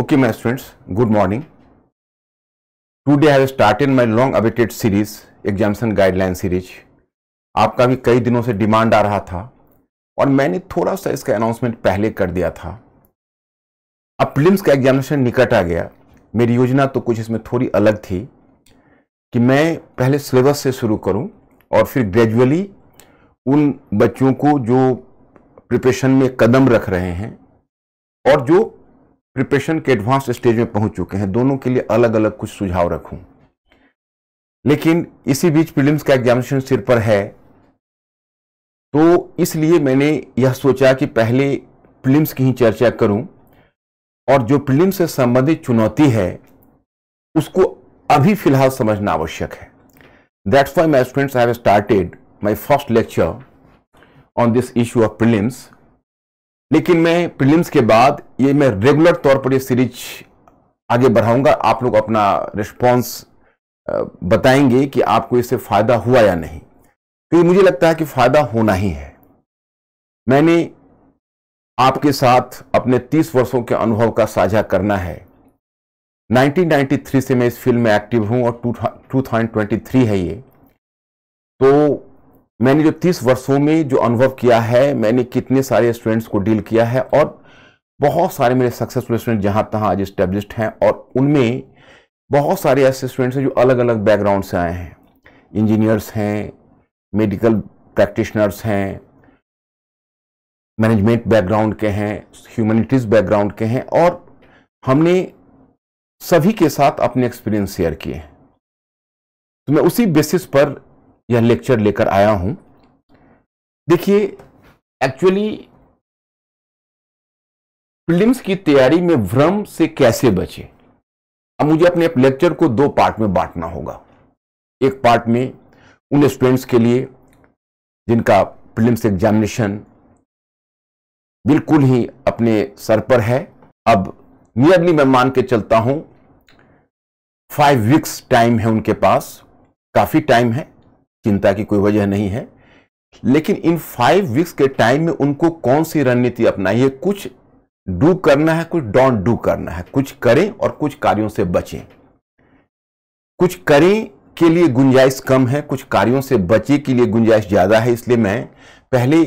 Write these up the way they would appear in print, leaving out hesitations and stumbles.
Okay, my students, good morning. Today I have started my long-awaited series, Examination Guideline Series. आपका भी कई दिनों से डिमांड आ रहा था और मैंने थोड़ा सा इसका अनाउंसमेंट पहले कर दिया था। अब प्रीलिम्स का एग्जामिनेशन निकट आ गया। मेरी योजना तो कुछ इसमें थोड़ी अलग थी कि मैं पहले सिलेबस से शुरू करूं और फिर ग्रेजुअली उन बच्चों को जो प्रिपरेशन में कदम रख रहे हैं और जो प्रिपरेशन के एडवांस स्टेज में पहुंच चुके हैं, दोनों के लिए अलग अलग कुछ सुझाव रखूं। लेकिन इसी बीच प्रीलिम्स का एग्जामिनेशन सिर पर है, तो इसलिए मैंने यह सोचा कि पहले प्रीलिम्स की ही चर्चा करूं और जो प्रीलिम्स से संबंधित चुनौती है उसको अभी फिलहाल समझना आवश्यक है। That's why my students, I have started my first lecture on this issue of prelims. लेकिन मैं प्रीलिम्स के बाद ये मैं रेगुलर तौर पर ये सीरीज आगे बढ़ाऊंगा। आप लोग अपना रिस्पॉन्स बताएंगे कि आपको इससे फायदा हुआ या नहीं, क्योंकि मुझे लगता है कि फायदा होना ही है। मैंने आपके साथ अपने 30 वर्षों के अनुभव का साझा करना है। 1993 से मैं इस फील्ड में एक्टिव हूं और 2023 है ये। तो मैंने जो 30 वर्षों में जो अनुभव किया है, मैंने कितने सारे स्टूडेंट्स को डील किया है और बहुत सारे मेरे सक्सेसफुल स्टूडेंट जहां तहां आज एस्टेब्लिश्ड हैं और उनमें बहुत सारे ऐसे स्टूडेंट्स हैं जो अलग अलग बैकग्राउंड से आए हैं। इंजीनियर्स हैं, मेडिकल प्रैक्टिशनर्स हैं, मैनेजमेंट बैकग्राउंड के हैं, ह्यूमैनिटीज बैकग्राउंड के हैं और हमने सभी के साथ अपने एक्सपीरियंस शेयर किए हैं। तो मैं उसी बेसिस पर यह लेक्चर लेकर आया हूं। देखिए, एक्चुअली प्रीलिम्स की तैयारी में भ्रम से कैसे बचे। अब मुझे अपने लेक्चर को 2 पार्ट में बांटना होगा। एक पार्ट में उन स्टूडेंट्स के लिए जिनका प्रीलिम्स एग्जामिनेशन बिल्कुल ही अपने सर पर है। अब नियरली मैं मान के चलता हूं 5 वीक्स टाइम है उनके पास, काफी टाइम है, चिंता की कोई वजह नहीं है। लेकिन इन 5 वीक्स के टाइम में उनको कौन सी रणनीति अपनाई है। कुछ डू करना है, कुछ डोंट डू करना है। कुछ करें और कुछ कार्यों से बचें। कुछ करें के लिए गुंजाइश कम है, कुछ कार्यों से बचे के लिए गुंजाइश ज्यादा है। इसलिए मैं पहले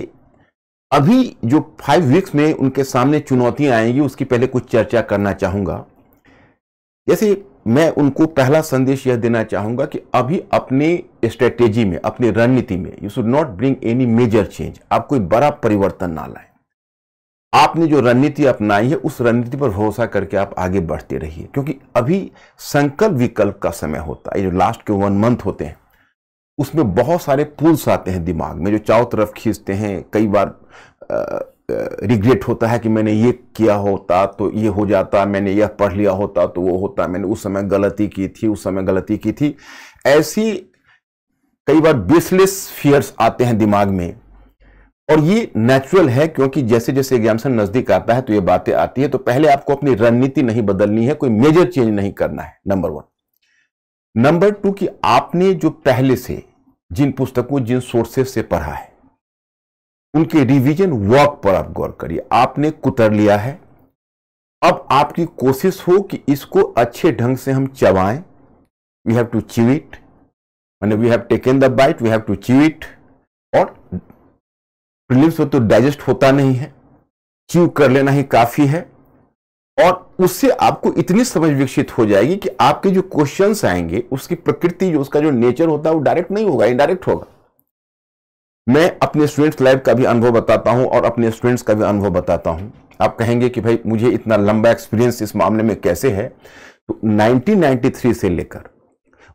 अभी जो 5 वीक्स में उनके सामने चुनौतियां आएंगी उसकी पहले कुछ चर्चा करना चाहूंगा। जैसे मैं उनको पहला संदेश यह देना चाहूंगा कि अभी अपने स्ट्रेटेजी में, अपनी रणनीति में you should not bring any major change. आप कोई बड़ा परिवर्तन ना लाएं। आपने जो रणनीति अपनाई है उस रणनीति पर भरोसा करके आप आगे बढ़ते रहिए, क्योंकि अभी संकल्प विकल्प का समय होता है। ये जो लास्ट के 1 मंथ होते हैं उसमें बहुत सारे पुल्स आते हैं दिमाग में जो चारों तरफ खींचते हैं। कई बार रिग्रेट होता है कि मैंने ये किया होता तो ये हो जाता, मैंने यह पढ़ लिया होता तो वो होता, मैंने उस समय गलती की थी, उस समय गलती की थी। ऐसी कई बार बेसलेस फियर्स आते हैं दिमाग में और ये नेचुरल है, क्योंकि जैसे जैसे एग्जामिनेशन नजदीक आता है तो ये बातें आती है। तो पहले आपको अपनी रणनीति नहीं बदलनी है, कोई मेजर चेंज नहीं करना है, नंबर 1। नंबर 2 कि आपने जो पहले से जिन पुस्तकों, जिन सोर्सेस से पढ़ा है उनके रिवीजन वर्क पर आप गौर करिए। आपने कुतर लिया है, अब आपकी कोशिश हो कि इसको अच्छे ढंग से हम चबाएं। We have to chew it, माने we have taken the bite, we have to chew it. और प्रीलिम्स में तो डाइजेस्ट होता नहीं है, च्यू कर लेना ही काफी है। और उससे आपको इतनी समझ विकसित हो जाएगी कि आपके जो क्वेश्चंस आएंगे उसकी प्रकृति, जो उसका जो नेचर होता है वो डायरेक्ट नहीं होगा, इनडायरेक्ट होगा। मैं अपने स्टूडेंट्स लाइफ का भी अनुभव बताता हूं और अपने स्टूडेंट्स का भी अनुभव बताता हूं। आप कहेंगे कि भाई मुझे इतना लंबा एक्सपीरियंस इस मामले में कैसे है। तो 1993 से लेकर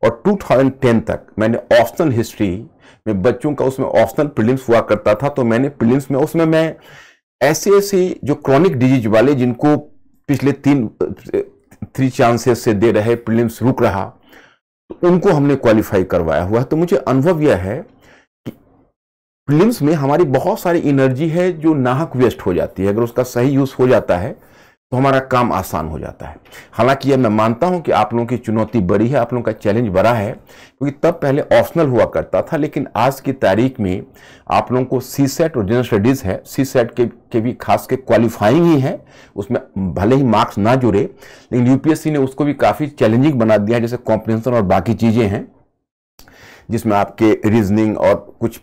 और 2010 तक मैंने ऑप्शनल हिस्ट्री में बच्चों का, उसमें ऑप्शनल प्रीलिम्स हुआ करता था। तो मैंने प्रीलिम्स में उसमें मैं ऐसे ऐसे जो क्रॉनिक डिजीज वाले, जिनको पिछले 3 चांसेस से दे रहे प्रीलिम्स रुक रहा, तो उनको हमने क्वालिफाई करवाया हुआ। तो मुझे अनुभव यह है प्रीलिम्स में हमारी बहुत सारी एनर्जी है जो नाहक वेस्ट हो जाती है। अगर उसका सही यूज हो जाता है तो हमारा काम आसान हो जाता है। हालांकि यह मैं मानता हूं कि आप लोगों की चुनौती बड़ी है, आप लोगों का चैलेंज बड़ा है, क्योंकि तब पहले ऑप्शनल हुआ करता था, लेकिन आज की तारीख में आप लोगों को सी सेट और जनरल स्टडीज है, सी सेट के भी खास के क्वालिफाइंग ही है, उसमें भले ही मार्क्स ना जुड़े, लेकिन यूपीएससी ने उसको भी काफ़ी चैलेंजिंग बना दिया है, जैसे कॉम्प्रिहेंशन और बाकी चीज़ें हैं, जिसमें आपके रीजनिंग और कुछ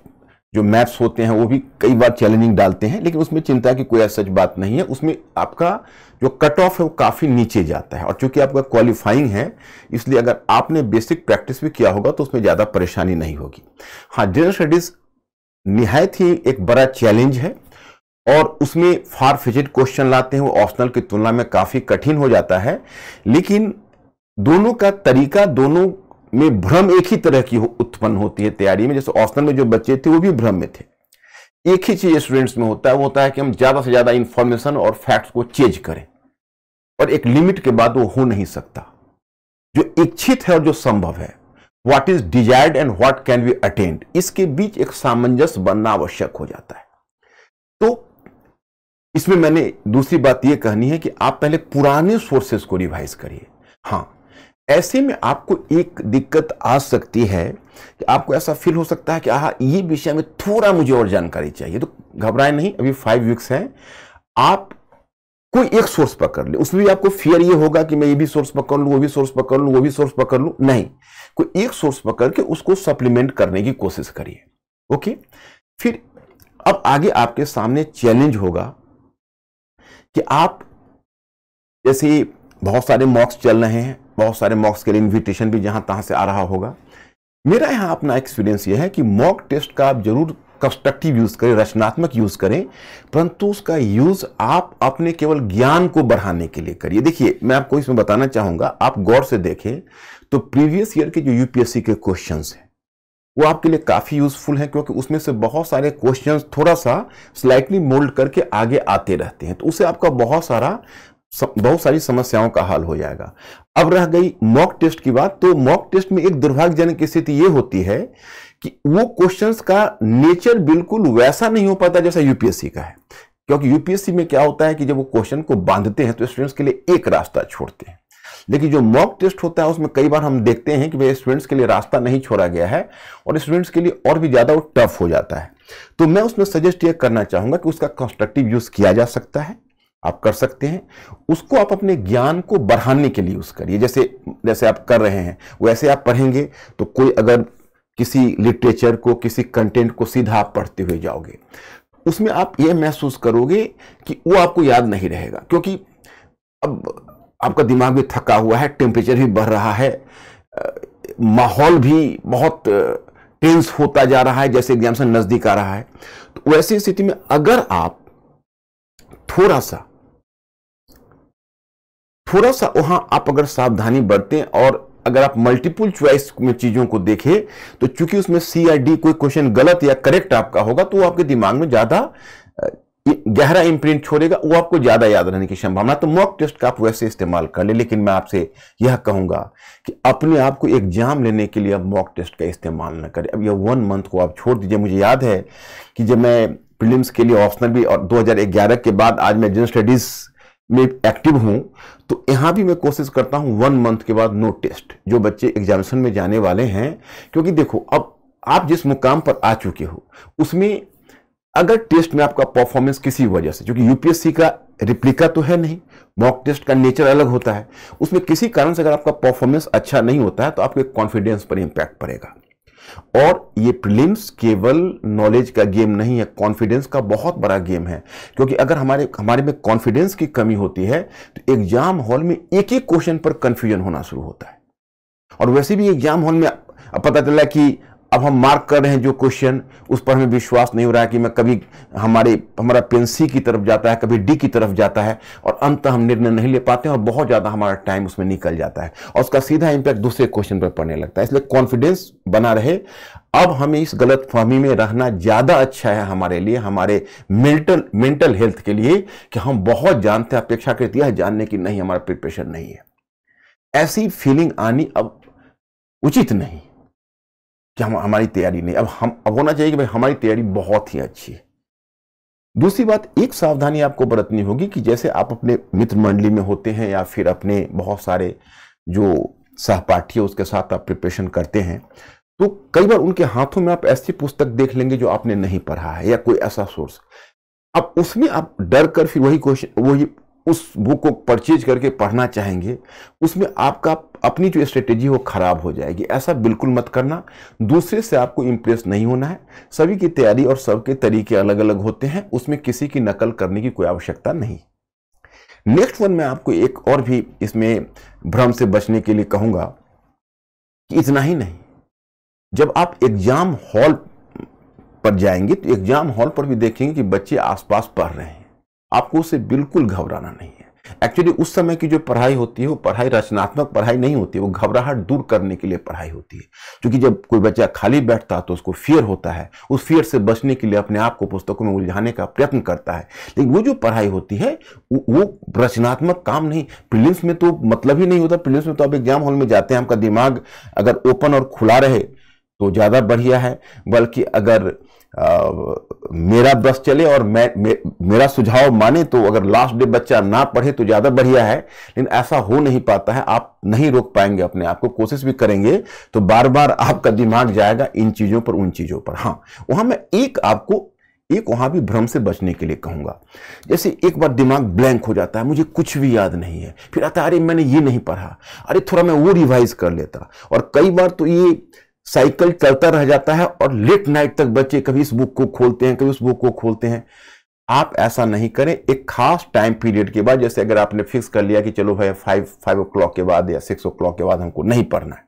जो मैथ्स होते हैं वो भी कई बार चैलेंजिंग डालते हैं, लेकिन उसमें चिंता की कोई सच बात नहीं है। उसमें आपका जो कट ऑफ है वो काफ़ी नीचे जाता है, और चूंकि आपका क्वालिफाइंग है, इसलिए अगर आपने बेसिक प्रैक्टिस भी किया होगा तो उसमें ज़्यादा परेशानी नहीं होगी। हाँ, जनरल स्टडीज निहायत ही एक बड़ा चैलेंज है, और उसमें फार फिचेड क्वेश्चन लाते हैं, वो ऑप्शनल की तुलना में काफ़ी कठिन हो जाता है, लेकिन दोनों का तरीका, दोनों में भ्रम एक ही तरह की उत्पन्न होती है तैयारी में। जैसे ऑप्शनल में जो बच्चे थे वो भी भ्रम में थे, एक ही चीज स्टूडेंट्स में होता है, वो होता है कि हम ज्यादा से ज्यादा इंफॉर्मेशन और फैक्ट्स को चेंज करें, और एक लिमिट के बाद वो हो नहीं सकता। जो इच्छित है और जो संभव है, what is desired and what can be attend, इसके बीच एक सामंजस्य बनना आवश्यक हो जाता है। तो इसमें मैंने दूसरी बात यह कहनी है कि आप पहले पुराने सोर्सेस को रिवाइज करिए। हाँ, ऐसे में आपको एक दिक्कत आ सकती है कि आपको ऐसा फील हो सकता है कि ये विषय में थोड़ा मुझे और जानकारी चाहिए, तो घबराएं नहीं, अभी 5 वीक्स हैं, आप कोई एक सोर्स पकड़ ले। उसमें भी आपको फियर ये होगा कि मैं ये भी सोर्स पकड़ लूं, वो भी सोर्स पकड़ लूं, वो भी सोर्स पकड़ लूं, नहीं, कोई एक सोर्स पकड़ के उसको सप्लीमेंट करने की कोशिश करिए। ओके, फिर अब आगे आपके सामने चैलेंज होगा कि आप, जैसे बहुत सारे मॉक्स चल रहे हैं, बहुत सारे मॉक्स के लिए इन्विटेशन भी जहां तहां से आ रहा होगा। मेरा यहां अपना एक्सपीरियंस यह है कि मॉक टेस्ट का आप जरूर कंस्ट्रक्टिव यूज करें, रचनात्मक यूज करें, परंतु उसका यूज आप अपने केवल ज्ञान को बढ़ाने के लिए करिए। देखिए, मैं आपको इसमें बताना चाहूंगा, आप गौर से देखें तो प्रीवियस ईयर के जो यूपीएससी के क्वेश्चंस हैं वो आपके लिए काफी यूजफुल है, क्योंकि उसमें से बहुत सारे क्वेश्चंस थोड़ा सा स्लाइटली मोल्ड करके आगे आते रहते हैं, तो उससे आपका बहुत सारी समस्याओं का हल हो जाएगा। अब रह गई मॉक टेस्ट की बात, तो मॉक टेस्ट में एक दुर्भाग्यजनक स्थिति यह होती है कि वो क्वेश्चंस का नेचर बिल्कुल वैसा नहीं हो पाता जैसा यूपीएससी का है। क्योंकि यूपीएससी में क्या होता है कि जब वो क्वेश्चन को बांधते हैं तो स्टूडेंट्स के लिए एक रास्ता छोड़ते हैं, लेकिन जो मॉक टेस्ट होता है उसमें कई बार हम देखते हैं कि भाई स्टूडेंट्स के लिए रास्ता नहीं छोड़ा गया है, और स्टूडेंट्स के लिए और भी ज्यादा वो टफ हो जाता है। तो मैं उसमें सजेस्ट ये करना चाहूंगा कि उसका कंस्ट्रक्टिव यूज किया जा सकता है, आप कर सकते हैं, उसको आप अपने ज्ञान को बढ़ाने के लिए यूज करिए। जैसे आप कर रहे हैं वैसे आप पढ़ेंगे, तो कोई अगर किसी लिटरेचर को, किसी कंटेंट को सीधा आप पढ़ते हुए जाओगे, उसमें आप यह महसूस करोगे कि वो आपको याद नहीं रहेगा, क्योंकि अब आपका दिमाग भी थका हुआ है, टेम्परेचर भी बढ़ रहा है, माहौल भी बहुत टेंस होता जा रहा है, जैसे एग्जाम से नजदीक आ रहा है। तो वैसी स्थिति में अगर आप थोड़ा सा वहां आप अगर सावधानी बरतें, और अगर आप मल्टीपल चॉइस में चीजों को देखें, तो चूंकि उसमें सी या डी कोई क्वेश्चन गलत या करेक्ट आपका होगा, तो वो आपके दिमाग में ज्यादा गहरा इंप्रिंट छोड़ेगा, वो आपको ज्यादा याद रहने की संभावना। तो मॉक टेस्ट का आप वैसे इस्तेमाल कर ले, लेकिन मैं आपसे यह कहूंगा कि अपने आप को एग्जाम लेने के लिए आप मॉक टेस्ट का इस्तेमाल न करें। अब यह 1 मंथ को आप छोड़ दीजिए। मुझे याद है कि जब मैं प्रीलिम्स के लिए ऑप्शनल भी, और 2011 के बाद आज मैं जनरल स्टडीज में एक्टिव हूं, तो यहां भी मैं कोशिश करता हूं 1 मंथ के बाद नो टेस्ट, जो बच्चे एग्जामिनेशन में जाने वाले हैं। क्योंकि देखो, अब आप जिस मुकाम पर आ चुके हो, उसमें अगर टेस्ट में आपका परफॉर्मेंस किसी वजह से, क्योंकि यूपीएससी का रिप्लिका तो है नहीं, मॉक टेस्ट का नेचर अलग होता है, उसमें किसी कारण से अगर आपका परफॉर्मेंस अच्छा नहीं होता है तो आपके कॉन्फिडेंस पर इंपैक्ट पड़ेगा। और ये प्रीलिम्स केवल नॉलेज का गेम नहीं है, कॉन्फिडेंस का बहुत बड़ा गेम है। क्योंकि अगर हमारे में कॉन्फिडेंस की कमी होती है तो एग्जाम हॉल में एक एक क्वेश्चन पर कंफ्यूजन होना शुरू होता है। और वैसे भी एग्जाम हॉल में पता चला कि अब हम मार्क कर रहे हैं जो क्वेश्चन, उस पर हमें विश्वास नहीं हो रहा है कि मैं कभी हमारा पेन सी की तरफ जाता है, कभी डी की तरफ जाता है, और अंत हम निर्णय नहीं ले पाते हैं, और बहुत ज्यादा हमारा टाइम उसमें निकल जाता है, और उसका सीधा इंपैक्ट दूसरे क्वेश्चन पर पड़ने लगता है। इसलिए कॉन्फिडेंस बना रहे। अब हमें इस गलत फहमी में रहना ज्यादा अच्छा है हमारे लिए, हमारे मेंटल हेल्थ के लिए, कि हम बहुत जानते हैं, अपेक्षाकृत यह जानने की नहीं, हमारा प्रिपरेशन नहीं है। ऐसी फीलिंग आनी अब उचित नहीं कि हमारी तैयारी नहीं। अब होना चाहिए कि भाई हमारी तैयारी बहुत ही अच्छी है, दूसरी बात, एक सावधानी आपको बरतनी होगी कि जैसे आप अपने मित्र मंडली में होते हैं या फिर अपने बहुत सारे जो सहपाठी है उसके साथ आप प्रिपरेशन करते हैं, तो कई बार उनके हाथों में आप ऐसी पुस्तक देख लेंगे जो आपने नहीं पढ़ा है या कोई ऐसा सोर्स, अब उसमें आप डर कर फिर वही उस बुक को परचेज करके पढ़ना चाहेंगे, उसमें आपका अपनी जो स्ट्रेटेजी वो खराब हो जाएगी। ऐसा बिल्कुल मत करना। दूसरे से आपको इंप्रेस नहीं होना है। सभी की तैयारी और सबके तरीके अलग अलग होते हैं, उसमें किसी की नकल करने की कोई आवश्यकता नहीं। नेक्स्ट वन मैं आपको एक और भी इसमें भ्रम से बचने के लिए कहूंगा कि इतना ही नहीं, जब आप एग्जाम हॉल पर जाएंगे तो एग्जाम हॉल पर भी देखेंगे कि बच्चे आसपास पढ़ रहे हैं, आपको उससे बिल्कुल घबराना नहीं है। एक्चुअली उस समय की जो पढ़ाई होती है वो पढ़ाई रचनात्मक पढ़ाई नहीं होती है, वो घबराहट दूर करने के लिए पढ़ाई होती है। क्योंकि जब कोई बच्चा खाली बैठता है तो उसको फियर होता है, उस फियर से बचने के लिए अपने आप को पुस्तकों में उलझाने का प्रयत्न करता है। लेकिन वो जो पढ़ाई होती है वो रचनात्मक काम नहीं। प्रीलिम्स में तो मतलब ही नहीं होता। प्रीलिम्स में तो आप एग्जाम हॉल में जाते हैं, आपका दिमाग अगर ओपन और खुला रहे तो ज्यादा बढ़िया है। बल्कि अगर मेरा बस चले और मेरा सुझाव माने तो अगर लास्ट डे बच्चा ना पढ़े तो ज्यादा बढ़िया है। लेकिन ऐसा हो नहीं पाता है, आप नहीं रोक पाएंगे अपने आप को। कोशिश भी करेंगे तो बार बार आपका दिमाग जाएगा इन चीजों पर उन चीजों पर। हाँ, वहां मैं एक वहां भी भ्रम से बचने के लिए कहूंगा। जैसे एक बार दिमाग ब्लैंक हो जाता है, मुझे कुछ भी याद नहीं है, फिर आता है अरे मैंने ये नहीं पढ़ा, अरे थोड़ा मैं वो रिवाइज कर लेता। और कई बार तो ये साइकिल चलता रह जाता है और लेट नाइट तक बच्चे कभी इस बुक को खोलते हैं, कभी उस बुक को खोलते हैं। आप ऐसा नहीं करें। एक खास टाइम पीरियड के बाद, जैसे अगर आपने फिक्स कर लिया कि चलो भाई 5 o'clock के बाद या 6 o'clock के बाद हमको नहीं पढ़ना है,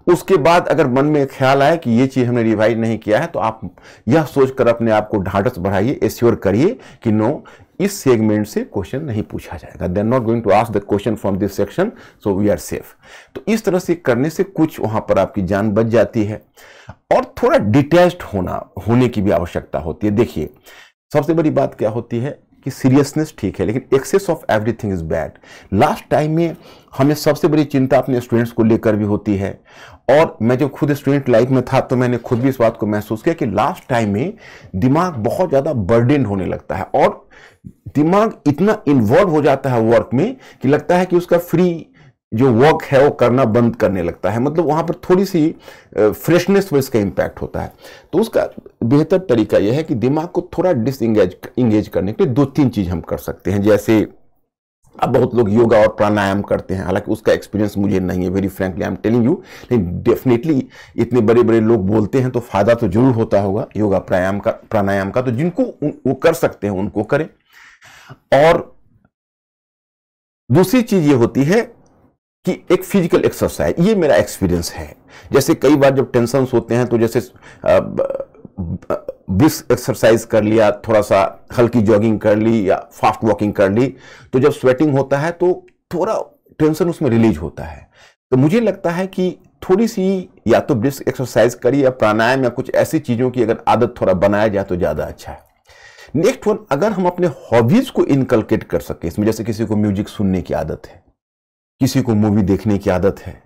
उसके बाद अगर मन में ख्याल आए कि ये चीज हमने रिवाइज नहीं किया है, तो आप यह सोचकर अपने आप को ढांढस बढ़ाइए, एश्योर करिए कि नो, इस सेगमेंट से क्वेश्चन नहीं पूछा जाएगा। They are not going to ask the question from this section, so we are safe. तो इस तरह से करने से कुछ वहां पर आपकी जान बच जाती है। और थोड़ा डिटैच्ड होने की भी आवश्यकता होती है। देखिए, सबसे बड़ी बात क्या होती है कि सीरियसनेस ठीक है, लेकिन excess of everything is bad. Last time में हमें सबसे बड़ी चिंता अपने स्टूडेंट्स को लेकर भी होती है। और मैं जब खुद स्टूडेंट लाइफ में था तो मैंने खुद भी इस बात को महसूस किया कि लास्ट टाइम में दिमाग बहुत ज्यादा बर्डन होने लगता है और दिमाग इतना इन्वॉल्व हो जाता है वर्क में कि लगता है कि उसका फ्री जो वर्क है वो करना बंद करने लगता है। मतलब वहां पर थोड़ी सी फ्रेशनेस पर इसका इंपैक्ट होता है। तो उसका बेहतर तरीका यह है कि दिमाग को थोड़ा इंगेज करने के लिए 2-3 चीज हम कर सकते हैं। जैसे अब बहुत लोग योगा और प्राणायाम करते हैं, हालांकि उसका एक्सपीरियंस मुझे नहीं है, very frankly I am telling you. लेकिन डेफिनेटली इतने बड़े बड़े लोग बोलते हैं तो फायदा तो जरूर होता होगा योगा प्राणायाम का। तो जिनको वो कर सकते हैं उनको करें। और दूसरी चीज ये होती है कि एक फिजिकल एक्सरसाइज, ये मेरा एक्सपीरियंस है। जैसे कई बार जब टेंशन होते हैं तो जैसे ब्रिस्क एक्सरसाइज कर लिया, थोड़ा सा हल्की जॉगिंग कर ली या फास्ट वॉकिंग कर ली, तो जब स्वेटिंग होता है तो थोड़ा टेंशन उसमें रिलीज होता है। तो मुझे लगता है कि थोड़ी सी या तो ब्रिस्क एक्सरसाइज करिए या प्राणायाम या कुछ ऐसी चीजों की अगर आदत थोड़ा बनाया जाए तो ज्यादा अच्छा है। नेक्स्ट वन, अगर हम अपने हॉबीज को इनकलकेट कर सके इसमें, जैसे किसी को म्यूजिक सुनने की आदत है, किसी को मूवी देखने की आदत है,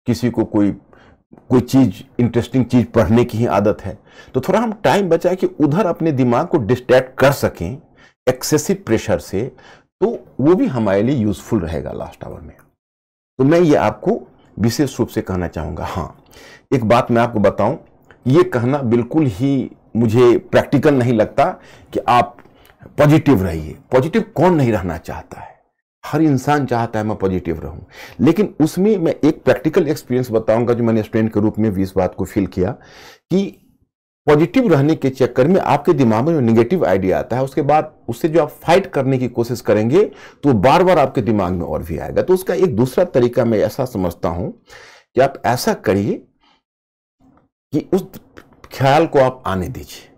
किसी को कोई चीज इंटरेस्टिंग चीज पढ़ने की ही आदत है, तो थोड़ा हम टाइम बचाए कि उधर अपने दिमाग को डिस्ट्रैक्ट कर सकें एक्सेसिव प्रेशर से, तो वो भी हमारे लिए यूजफुल रहेगा लास्ट आवर में। तो मैं ये आपको विशेष रूप से कहना चाहूंगा। हाँ, एक बात मैं आपको बताऊं, ये कहना बिल्कुल ही मुझे प्रैक्टिकल नहीं लगता कि आप पॉजिटिव रहिए। पॉजिटिव कौन नहीं रहना चाहता है, हर इंसान चाहता है मैं पॉजिटिव रहूं। लेकिन उसमें मैं एक प्रैक्टिकल एक्सपीरियंस बताऊंगा जो मैंने स्टूडेंट के रूप में भी इस बात को फील किया कि पॉजिटिव रहने के चक्कर में आपके दिमाग में जो निगेटिव आइडिया आता है, उसके बाद उससे जो आप फाइट करने की कोशिश करेंगे तो बार बार आपके दिमाग में और भी आएगा। तो उसका एक दूसरा तरीका मैं ऐसा समझता हूं कि आप ऐसा करिए कि उस ख्याल को आप आने दीजिए,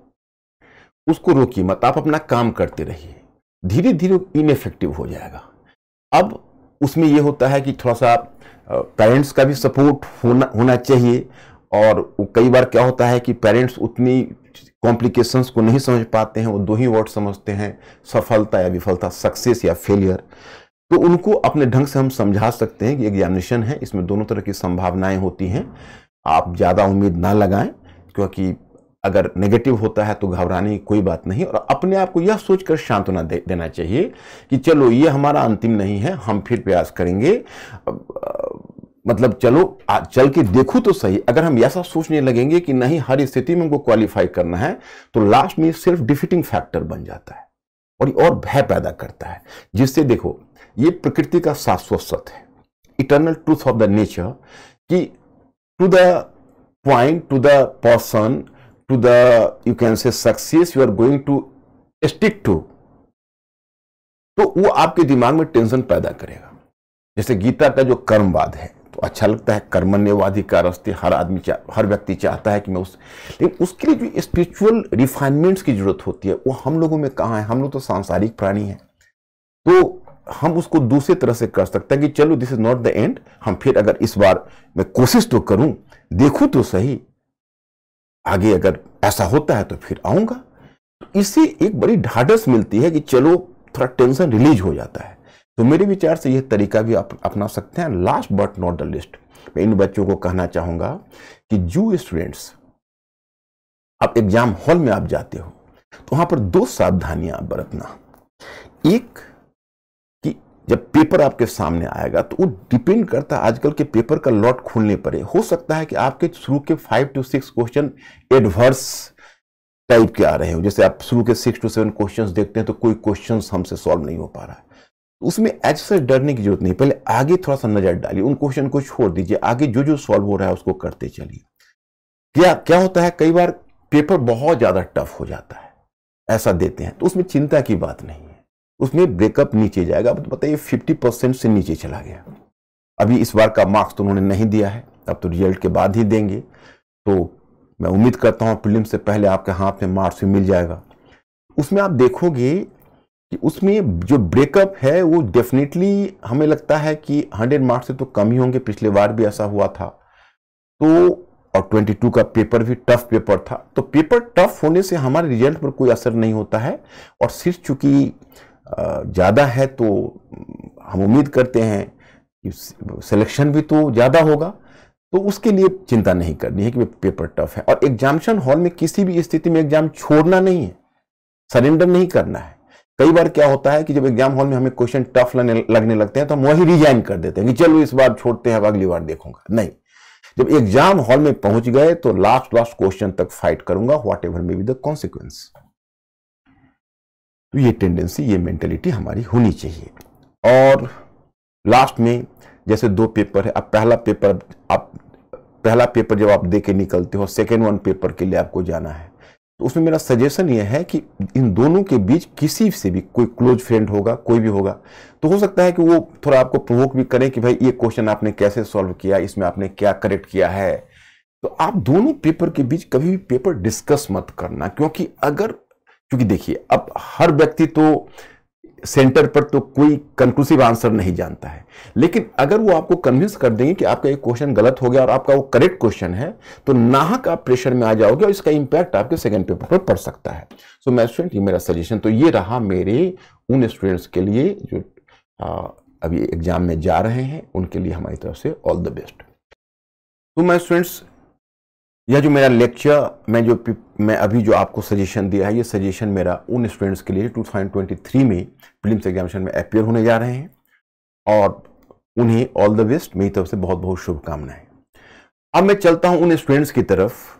उसको रोकिए मत, आप अपना काम करते रहिए। धीरे धीरे इनइफेक्टिव हो जाएगा। अब उसमें यह होता है कि थोड़ा सा पेरेंट्स का भी सपोर्ट होना चाहिए। और कई बार क्या होता है कि पेरेंट्स उतनी कॉम्प्लिकेशंस को नहीं समझ पाते हैं, वो 2 ही वर्ड समझते हैं, सफलता या विफलता, सक्सेस या फेलियर। तो उनको अपने ढंग से हम समझा सकते हैं कि एग्जामिनेशन है, इसमें दोनों तरह की संभावनाएं होती हैं, आप ज़्यादा उम्मीद ना लगाएं, क्योंकि अगर नेगेटिव होता है तो घबराने की कोई बात नहीं, और अपने आप को यह सोचकर सांत्वना देना चाहिए कि चलो ये हमारा अंतिम नहीं है, हम फिर प्रयास करेंगे। मतलब चलो चल के देखो तो सही। अगर हम ऐसा सोचने लगेंगे कि नहीं हर स्थिति में हमको क्वालिफाई करना है, तो लास्ट में सेल्फ डिफीटिंग फैक्टर बन जाता है और भय पैदा करता है, जिससे देखो ये प्रकृति का शाश्वत सत्य है, eternal truth of the nature, कि to the point, to the person, to the you can say success you are going to stick to, तो वो आपके दिमाग में टेंशन पैदा करेगा। जैसे गीता का जो कर्मवाद है, तो अच्छा लगता है, कर्मण्येवाधिकारस्ते, हर व्यक्ति चाहता है कि मैं लेकिन उसके लिए जो स्पिरिचुअल रिफाइनमेंट्स की जरूरत होती है वो हम लोगों में कहाँ है। हम लोग तो सांसारिक प्राणी हैं, तो हम उसको दूसरे तरह से कर सकते हैं कि चलो this is not the end, हम फिर अगर इस बार मैं कोशिश तो करूं, देखूं तो सही, आगे अगर ऐसा होता है तो फिर आऊंगा। तो इससे एक बड़ी ढाढ़स मिलती है कि चलो थोड़ा टेंशन रिलीज हो जाता है। तो मेरे विचार से यह तरीका भी आप अपना सकते हैं। Last but not the list, मैं इन बच्चों को कहना चाहूंगा कि जो स्टूडेंट्स आप एग्जाम हॉल में आप जाते हो, तो वहां पर दो सावधानियां आप बरतना। एक कि जब पेपर आपके सामने आएगा तो वो डिपेंड करता है आजकल के पेपर का लॉट खोलने पर। हो सकता है कि आपके शुरू के 5 to 6 क्वेश्चन एडवर्स टाइप के आ रहे हो। जैसे आप शुरू के 6 to 7 क्वेश्चंस देखते हैं तो कोई क्वेश्चन हमसे सॉल्व नहीं हो पा रहा है, उसमें ऐसे डरने की जरूरत नहीं। पहले आगे थोड़ा सा नजर डालिए, उन क्वेश्चन को छोड़ दीजिए, आगे जो जो सॉल्व हो रहा है उसको करते चलिए। क्या होता है, कई बार पेपर बहुत ज्यादा टफ हो जाता है, ऐसा देते हैं, तो उसमें चिंता की बात नहीं है, उसमें ब्रेकअप नीचे जाएगा। अब तो बताइए 50% से नीचे चला गया। अभी इस बार का मार्क्स तो उन्होंने नहीं दिया है, अब तो रिजल्ट के बाद ही देंगे। तो मैं उम्मीद करता हूं प्रीलिम्स से पहले आपके हाथ में मार्क्स भी मिल जाएगा। उसमें आप देखोगे कि उसमें जो ब्रेकअप है वो डेफिनेटली हमें लगता है कि 100 मार्क्स से तो कम ही होंगे, पिछले बार भी ऐसा हुआ था। तो और 22 का पेपर भी टफ पेपर था। तो पेपर टफ होने से हमारे रिजल्ट पर कोई असर नहीं होता है, और सीट चूंकि ज्यादा है तो हम उम्मीद करते हैं कि सिलेक्शन भी तो ज्यादा होगा, तो उसके लिए चिंता नहीं करनी है कि पेपर टफ है। और एग्जामिनेशन हॉल में किसी भी स्थिति में एग्जाम छोड़ना नहीं है, सरेंडर नहीं करना है। कई बार क्या होता है कि जब एग्जाम हॉल में हमें क्वेश्चन टफ लगने लगते हैं तो हम वही रिजाइन कर देते हैं कि चलो इस बार छोड़ते हैं, अब अगली बार देखूंगा। नहीं, जब एग्जाम हॉल में पहुंच गए तो लास्ट क्वेश्चन तक फाइट करूंगा, what ever may be the consequence. तो ये टेंडेंसी, ये मेंटेलिटी हमारी होनी चाहिए। और लास्ट में जैसे 2 पेपर है, अब पहला पेपर जब आप दे के निकलते हो, सेकेंड वन पेपर के लिए आपको जाना है, तो उसमें मेरा सजेशन यह है कि इन दोनों के बीच किसी से भी कोई क्लोज फ्रेंड होगा, कोई भी होगा, तो हो सकता है कि वो थोड़ा आपको प्रोवोक भी करें कि भाई ये क्वेश्चन आपने कैसे सॉल्व किया, इसमें आपने क्या करेक्ट किया है। तो आप दोनों पेपर के बीच कभी भी पेपर डिस्कस मत करना, क्योंकि देखिए अब हर व्यक्ति तो सेंटर पर तो कोई कंक्लूसिव आंसर नहीं जानता है, लेकिन अगर वो आपको कन्विंस कर देंगे कि आपका एक क्वेश्चन गलत हो गया और आपका वो करेक्ट क्वेश्चन है, तो नाहक आप प्रेशर में आ जाओगे और इसका इंपैक्ट आपके सेकंड पेपर पर पड़ सकता है। सो मैं स्टूडेंट, ये मेरा सजेशन तो ये रहा मेरे उन स्टूडेंट्स के लिए जो अभी एग्जाम में जा रहे हैं, उनके लिए हमारी तरफ से ऑल द बेस्ट। तो मैं स्टूडेंट्स, यह जो मेरा लेक्चर मैं अभी जो आपको सजेशन दिया है, ये सजेशन मेरा उन स्टूडेंट्स के लिए 2023 में प्रीलिम्स एग्जामिनेशन में अपीयर होने जा रहे हैं, और उन्हें ऑल द बेस्ट, मेरी तरफ से बहुत बहुत शुभकामनाएं। अब मैं चलता हूं उन स्टूडेंट्स की तरफ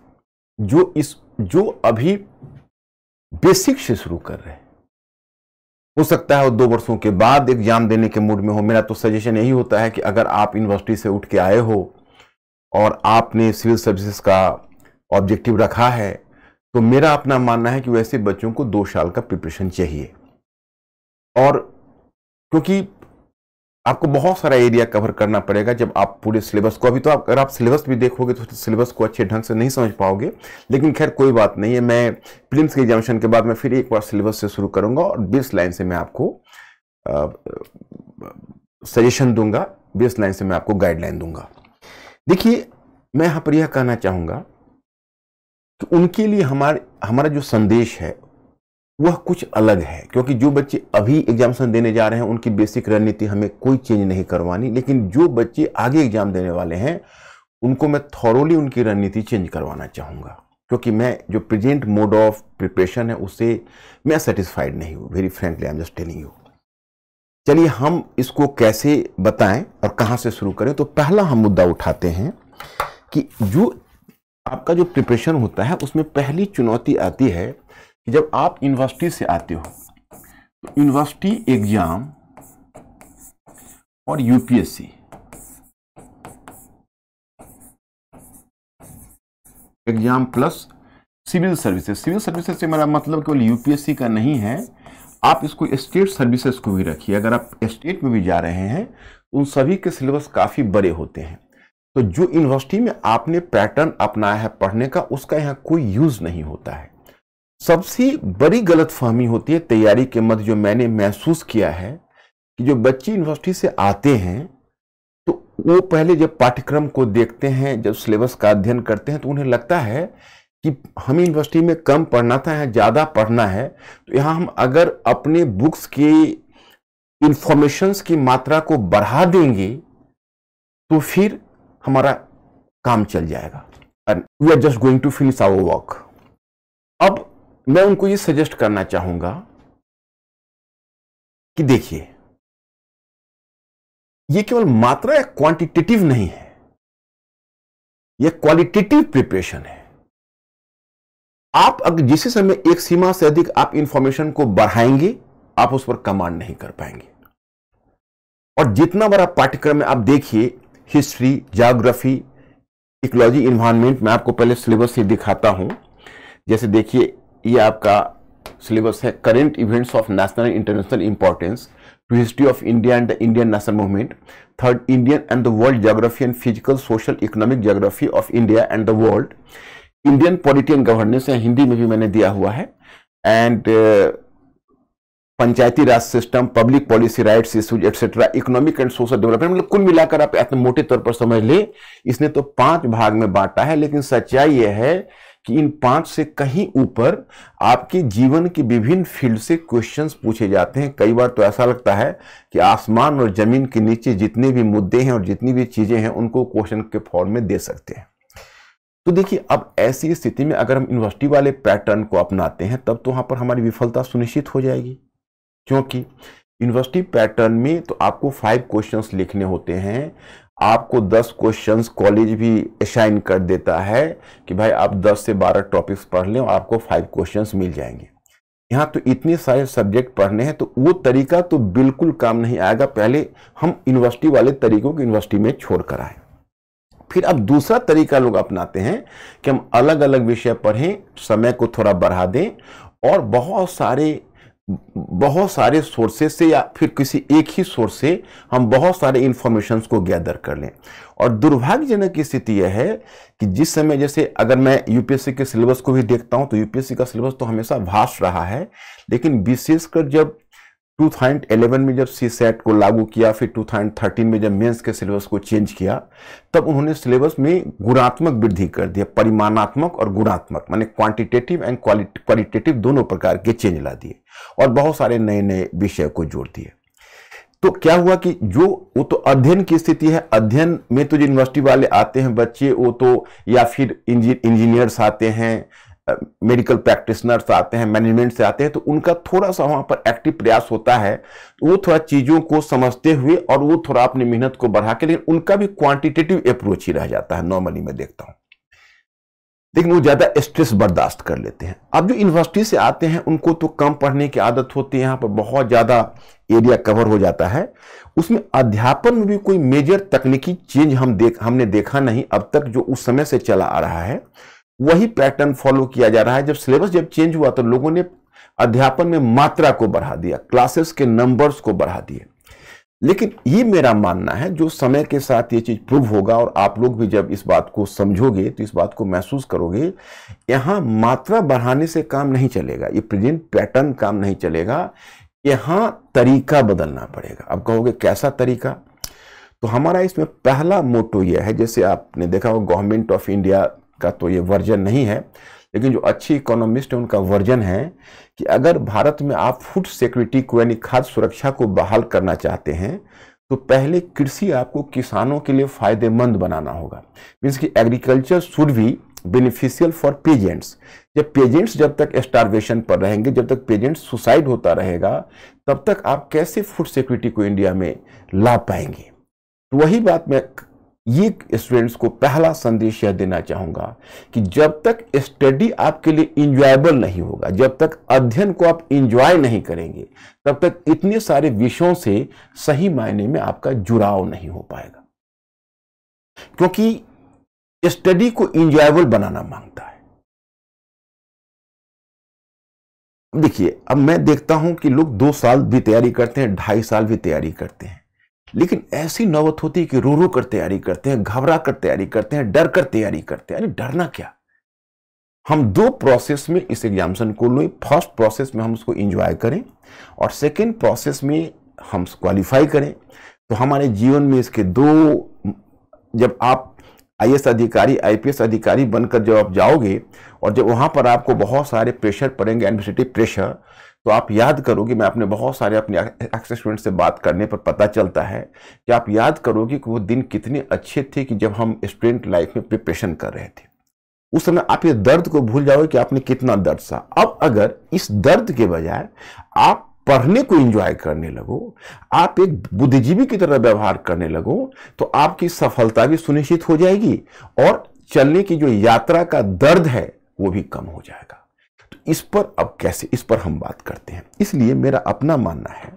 जो अभी बेसिक से शुरू कर रहे हैं। हो सकता है वो 2 वर्षों के बाद एग्जाम देने के मूड में हो। मेरा तो सजेशन यही होता है कि अगर आप यूनिवर्सिटी से उठ के आए हो और आपने सिविल सर्विसेज का ऑब्जेक्टिव रखा है, तो मेरा अपना मानना है कि वैसे बच्चों को 2 साल का प्रिपरेशन चाहिए। और क्योंकि आपको बहुत सारा एरिया कवर करना पड़ेगा जब आप पूरे सिलेबस को, अभी तो अगर आप सिलेबस भी देखोगे तो सिलेबस को अच्छे ढंग से नहीं समझ पाओगे, लेकिन खैर कोई बात नहीं है। मैं प्रीलिम्स के एग्जामिनेशन के बाद मैं फिर एक बार सिलेबस से शुरू करूंगा और बेस लाइन से मैं आपको सजेशन दूंगा, बेस लाइन से मैं आपको गाइडलाइन दूंगा। देखिए, मैं यहां पर यह कहना चाहूंगा कि उनके लिए हमारा जो संदेश है वह कुछ अलग है, क्योंकि जो बच्चे अभी एग्जामिनेशन देने जा रहे हैं उनकी बेसिक रणनीति हमें कोई चेंज नहीं करवानी, लेकिन जो बच्चे आगे एग्जाम देने वाले हैं उनको मैं थॉरोली उनकी रणनीति चेंज करवाना चाहूंगा। क्योंकि मैं जो प्रेजेंट मोड ऑफ प्रिपरेशन है उससे मैं सेटिस्फाइड नहीं हूँ। Very frankly I am just telling you. चलिए हम इसको कैसे बताएं और कहाँ से शुरू करें। तो पहला हम मुद्दा उठाते हैं कि जो आपका जो प्रिपरेशन होता है उसमें पहली चुनौती आती है कि जब आप यूनिवर्सिटी से आते हो तो यूनिवर्सिटी एग्जाम और UPSC exam plus civil services. Civil services से मेरा मतलब केवल यूपीएससी का नहीं है, आप इसको स्टेट सर्विसेज को भी रखिए। अगर आप स्टेट में भी जा रहे हैं तो उन सभी के सिलेबस काफ़ी बड़े होते हैं। तो जो यूनिवर्सिटी में आपने पैटर्न अपनाया है पढ़ने का, उसका यहाँ कोई यूज़ नहीं होता है। सबसे बड़ी गलतफहमी होती है तैयारी के मध्य, जो मैंने महसूस किया है कि जो बच्चे यूनिवर्सिटी से आते हैं तो वो पहले जब पाठ्यक्रम को देखते हैं, जब सिलेबस का अध्ययन करते हैं, तो उन्हें लगता है कि हमें यूनिवर्सिटी में कम पढ़ना था, यहाँ ज़्यादा पढ़ना है। तो यहाँ हम अगर अपने बुक्स की इंफॉर्मेशंस की मात्रा को बढ़ा देंगे तो फिर हमारा काम चल जाएगा, we are just going to finish our work. अब मैं उनको ये सजेस्ट करना चाहूंगा कि देखिए, ये केवल मात्रा या क्वांटिटेटिव नहीं है, यह क्वालिटेटिव प्रिपरेशन है। आप अगर जिस समय एक सीमा से अधिक आप इंफॉर्मेशन को बढ़ाएंगे, आप उस पर कमांड नहीं कर पाएंगे। और जितना बड़ा पाठ्यक्रम है, आप देखिए हिस्ट्री, ज्योग्राफी, इकोलॉजी, एनवायरनमेंट, मैं आपको पहले सिलेबस ही दिखाता हूं। जैसे देखिए, ये आपका सिलेबस है current events of national and international importance two history of India and the Indian national movement, third Indian and the world geography and physical social economic geography of India and the world, Indian polity and governance, Hindi में भी मैंने दिया हुआ है, and Panchayati Raj system, public policy, rights issues etcetera, economic and social development. मतलब कुल मिलाकर आप इतने मोटे तौर पर समझ ले, इसने तो 5 भाग में बांटा है। लेकिन सच्चाई यह है कि इन 5 से कहीं ऊपर आपके जीवन के विभिन्न फील्ड से क्वेश्चंस पूछे जाते हैं। कई बार तो ऐसा लगता है कि आसमान और जमीन के नीचे जितने भी मुद्दे हैं और जितनी भी चीजें हैं उनको क्वेश्चन के फॉर्म में दे सकते हैं। तो देखिए, अब ऐसी स्थिति में अगर हम यूनिवर्सिटी वाले पैटर्न को अपनाते हैं तब तो वहां पर हमारी विफलता सुनिश्चित हो जाएगी, क्योंकि यूनिवर्सिटी पैटर्न में तो आपको 5 क्वेश्चंस लिखने होते हैं। आपको 10 क्वेश्चंस कॉलेज भी असाइन कर देता है कि भाई आप 10 से 12 टॉपिक्स पढ़ लें और आपको 5 क्वेश्चंस मिल जाएंगे। यहाँ तो इतने सारे सब्जेक्ट पढ़ने हैं, तो वो तरीका तो बिल्कुल काम नहीं आएगा। पहले हम यूनिवर्सिटी वाले तरीकों को यूनिवर्सिटी में छोड़ कर आए। फिर अब दूसरा तरीका लोग अपनाते हैं कि हम अलग अलग विषय पढ़ें, समय को थोड़ा बढ़ा दें और बहुत सारे सोर्सेज से या फिर किसी एक ही सोर्स से हम बहुत सारे इंफॉर्मेशंस को गैदर कर लें। और दुर्भाग्यजनक स्थिति यह है कि जिस समय, जैसे अगर मैं यूपीएससी के सिलेबस को भी देखता हूं तो यूपीएससी का सिलेबस तो हमेशा वास्ट रहा है, लेकिन विशेषकर जब 2011 में जब सीसेट को लागू किया, फिर 2013 में जब मेंस के सिलेबस को चेंज किया, तब उन्होंने सिलेबस में गुणात्मक वृद्धि कर दिया। परिमाणात्मक और गुणात्मक, माने क्वांटिटेटिव एंड क्वालिटेटिव दोनों प्रकार के चेंज ला दिए और बहुत सारे नए नए विषय को जोड़ दिए। तो क्या हुआ कि वो तो अध्ययन की स्थिति है। अध्ययन में तो जो यूनिवर्सिटी वाले आते हैं बच्चे, वो तो या फिर इंजीनियर्स आते हैं, मेडिकल प्रैक्टिशनर्स आते हैं, मैनेजमेंट से आते हैं, तो उनका थोड़ा सा वहां पर एक्टिव प्रयास होता है। वो थोड़ा चीजों को समझते हुए और वो थोड़ा अपनी मेहनत को बढ़ा के, लेकिन उनका भी क्वांटिटेटिव अप्रोच ही रह जाता है। नॉर्मली मैं देखता हूं, लेकिन वो ज्यादा स्ट्रेस बर्दाश्त कर लेते हैं। अब जो यूनिवर्सिटी से आते हैं उनको तो कम पढ़ने की आदत होती है, यहाँ पर बहुत ज्यादा एरिया कवर हो जाता है। उसमें अध्यापन में भी कोई मेजर तकनीकी चेंज हमने देखा नहीं अब तक। जो उस समय से चला आ रहा है वही पैटर्न फॉलो किया जा रहा है। जब सिलेबस जब चेंज हुआ तो लोगों ने अध्यापन में मात्रा को बढ़ा दिया, क्लासेस के नंबर्स को बढ़ा दिए। लेकिन ये मेरा मानना है, जो समय के साथ ये चीज प्रूव होगा और आप लोग भी जब इस बात को समझोगे तो इस बात को महसूस करोगे, यहां मात्रा बढ़ाने से काम नहीं चलेगा, ये प्रेजेंट पैटर्न काम नहीं चलेगा, यहां तरीका बदलना पड़ेगा। अब कहोगे कैसा तरीका? तो हमारा इसमें पहला मोटो यह है, जैसे आपने देखा हो गवर्नमेंट ऑफ इंडिया का तो ये वर्जन नहीं है, लेकिन जो अच्छी इकोनॉमिस्ट है उनका वर्जन है कि अगर भारत में आप फूड सिक्योरिटी को यानी खाद्य सुरक्षा को बहाल करना चाहते हैं तो पहले कृषि आपको किसानों के लिए फायदेमंद बनाना होगा। मीन्स कि agriculture should be beneficial for pageants. जब पेजेंट्स जब तक स्टारवेशन पर रहेंगे, जब तक पेजेंट्स सुसाइड होता रहेगा, तब तक आप कैसे फूड सिक्योरिटी को इंडिया में ला पाएंगे। तो वही बात मैं ये स्टूडेंट्स को पहला संदेश यह देना चाहूंगा कि जब तक स्टडी आपके लिए इंजॉयबल नहीं होगा, जब तक अध्ययन को आप इंजॉय नहीं करेंगे, तब तक इतने सारे विषयों से सही मायने में आपका जुड़ाव नहीं हो पाएगा, क्योंकि स्टडी को इंजॉयबल बनाना मांगता है। देखिए, अब मैं देखता हूं कि लोग 2 साल भी तैयारी करते हैं, 2.5 साल भी तैयारी करते हैं, लेकिन ऐसी नौबत होती है कि रो रो कर तैयारी करते हैं, घबरा कर तैयारी करते हैं, डर कर तैयारी करते हैं। अरे डरना क्या, हम 2 प्रोसेस में इस एग्जामिनेशन को लें। फर्स्ट प्रोसेस में हम उसको एंजॉय करें और सेकेंड प्रोसेस में हम क्वालिफाई करें, तो हमारे जीवन में इसके 2, जब आप आईएएस अधिकारी, आईपीएस अधिकारी बनकर जब आप जाओगे और जब वहां पर आपको बहुत सारे प्रेशर पड़ेंगे, एडमिनिस्ट्रेटिव प्रेशर, तो आप याद करोगे, मैं अपने बहुत सारे अपने एक्स स्टूडेंट से बात करने पर पता चलता है कि आप याद करोगे कि वो दिन कितने अच्छे थे कि जब हम स्टूडेंट लाइफ में प्रिपरेशन कर रहे थे। उस समय आप ये दर्द को भूल जाओगे कि आपने कितना दर्द सहा। अब अगर इस दर्द के बजाय आप पढ़ने को एंजॉय करने लगो, आप एक बुद्धिजीवी की तरह व्यवहार करने लगो, तो आपकी सफलता भी सुनिश्चित हो जाएगी और चलने की जो यात्रा का दर्द है वो भी कम हो जाएगा। तो इस पर अब कैसे, इस पर हम बात करते हैं। इसलिए मेरा अपना मानना है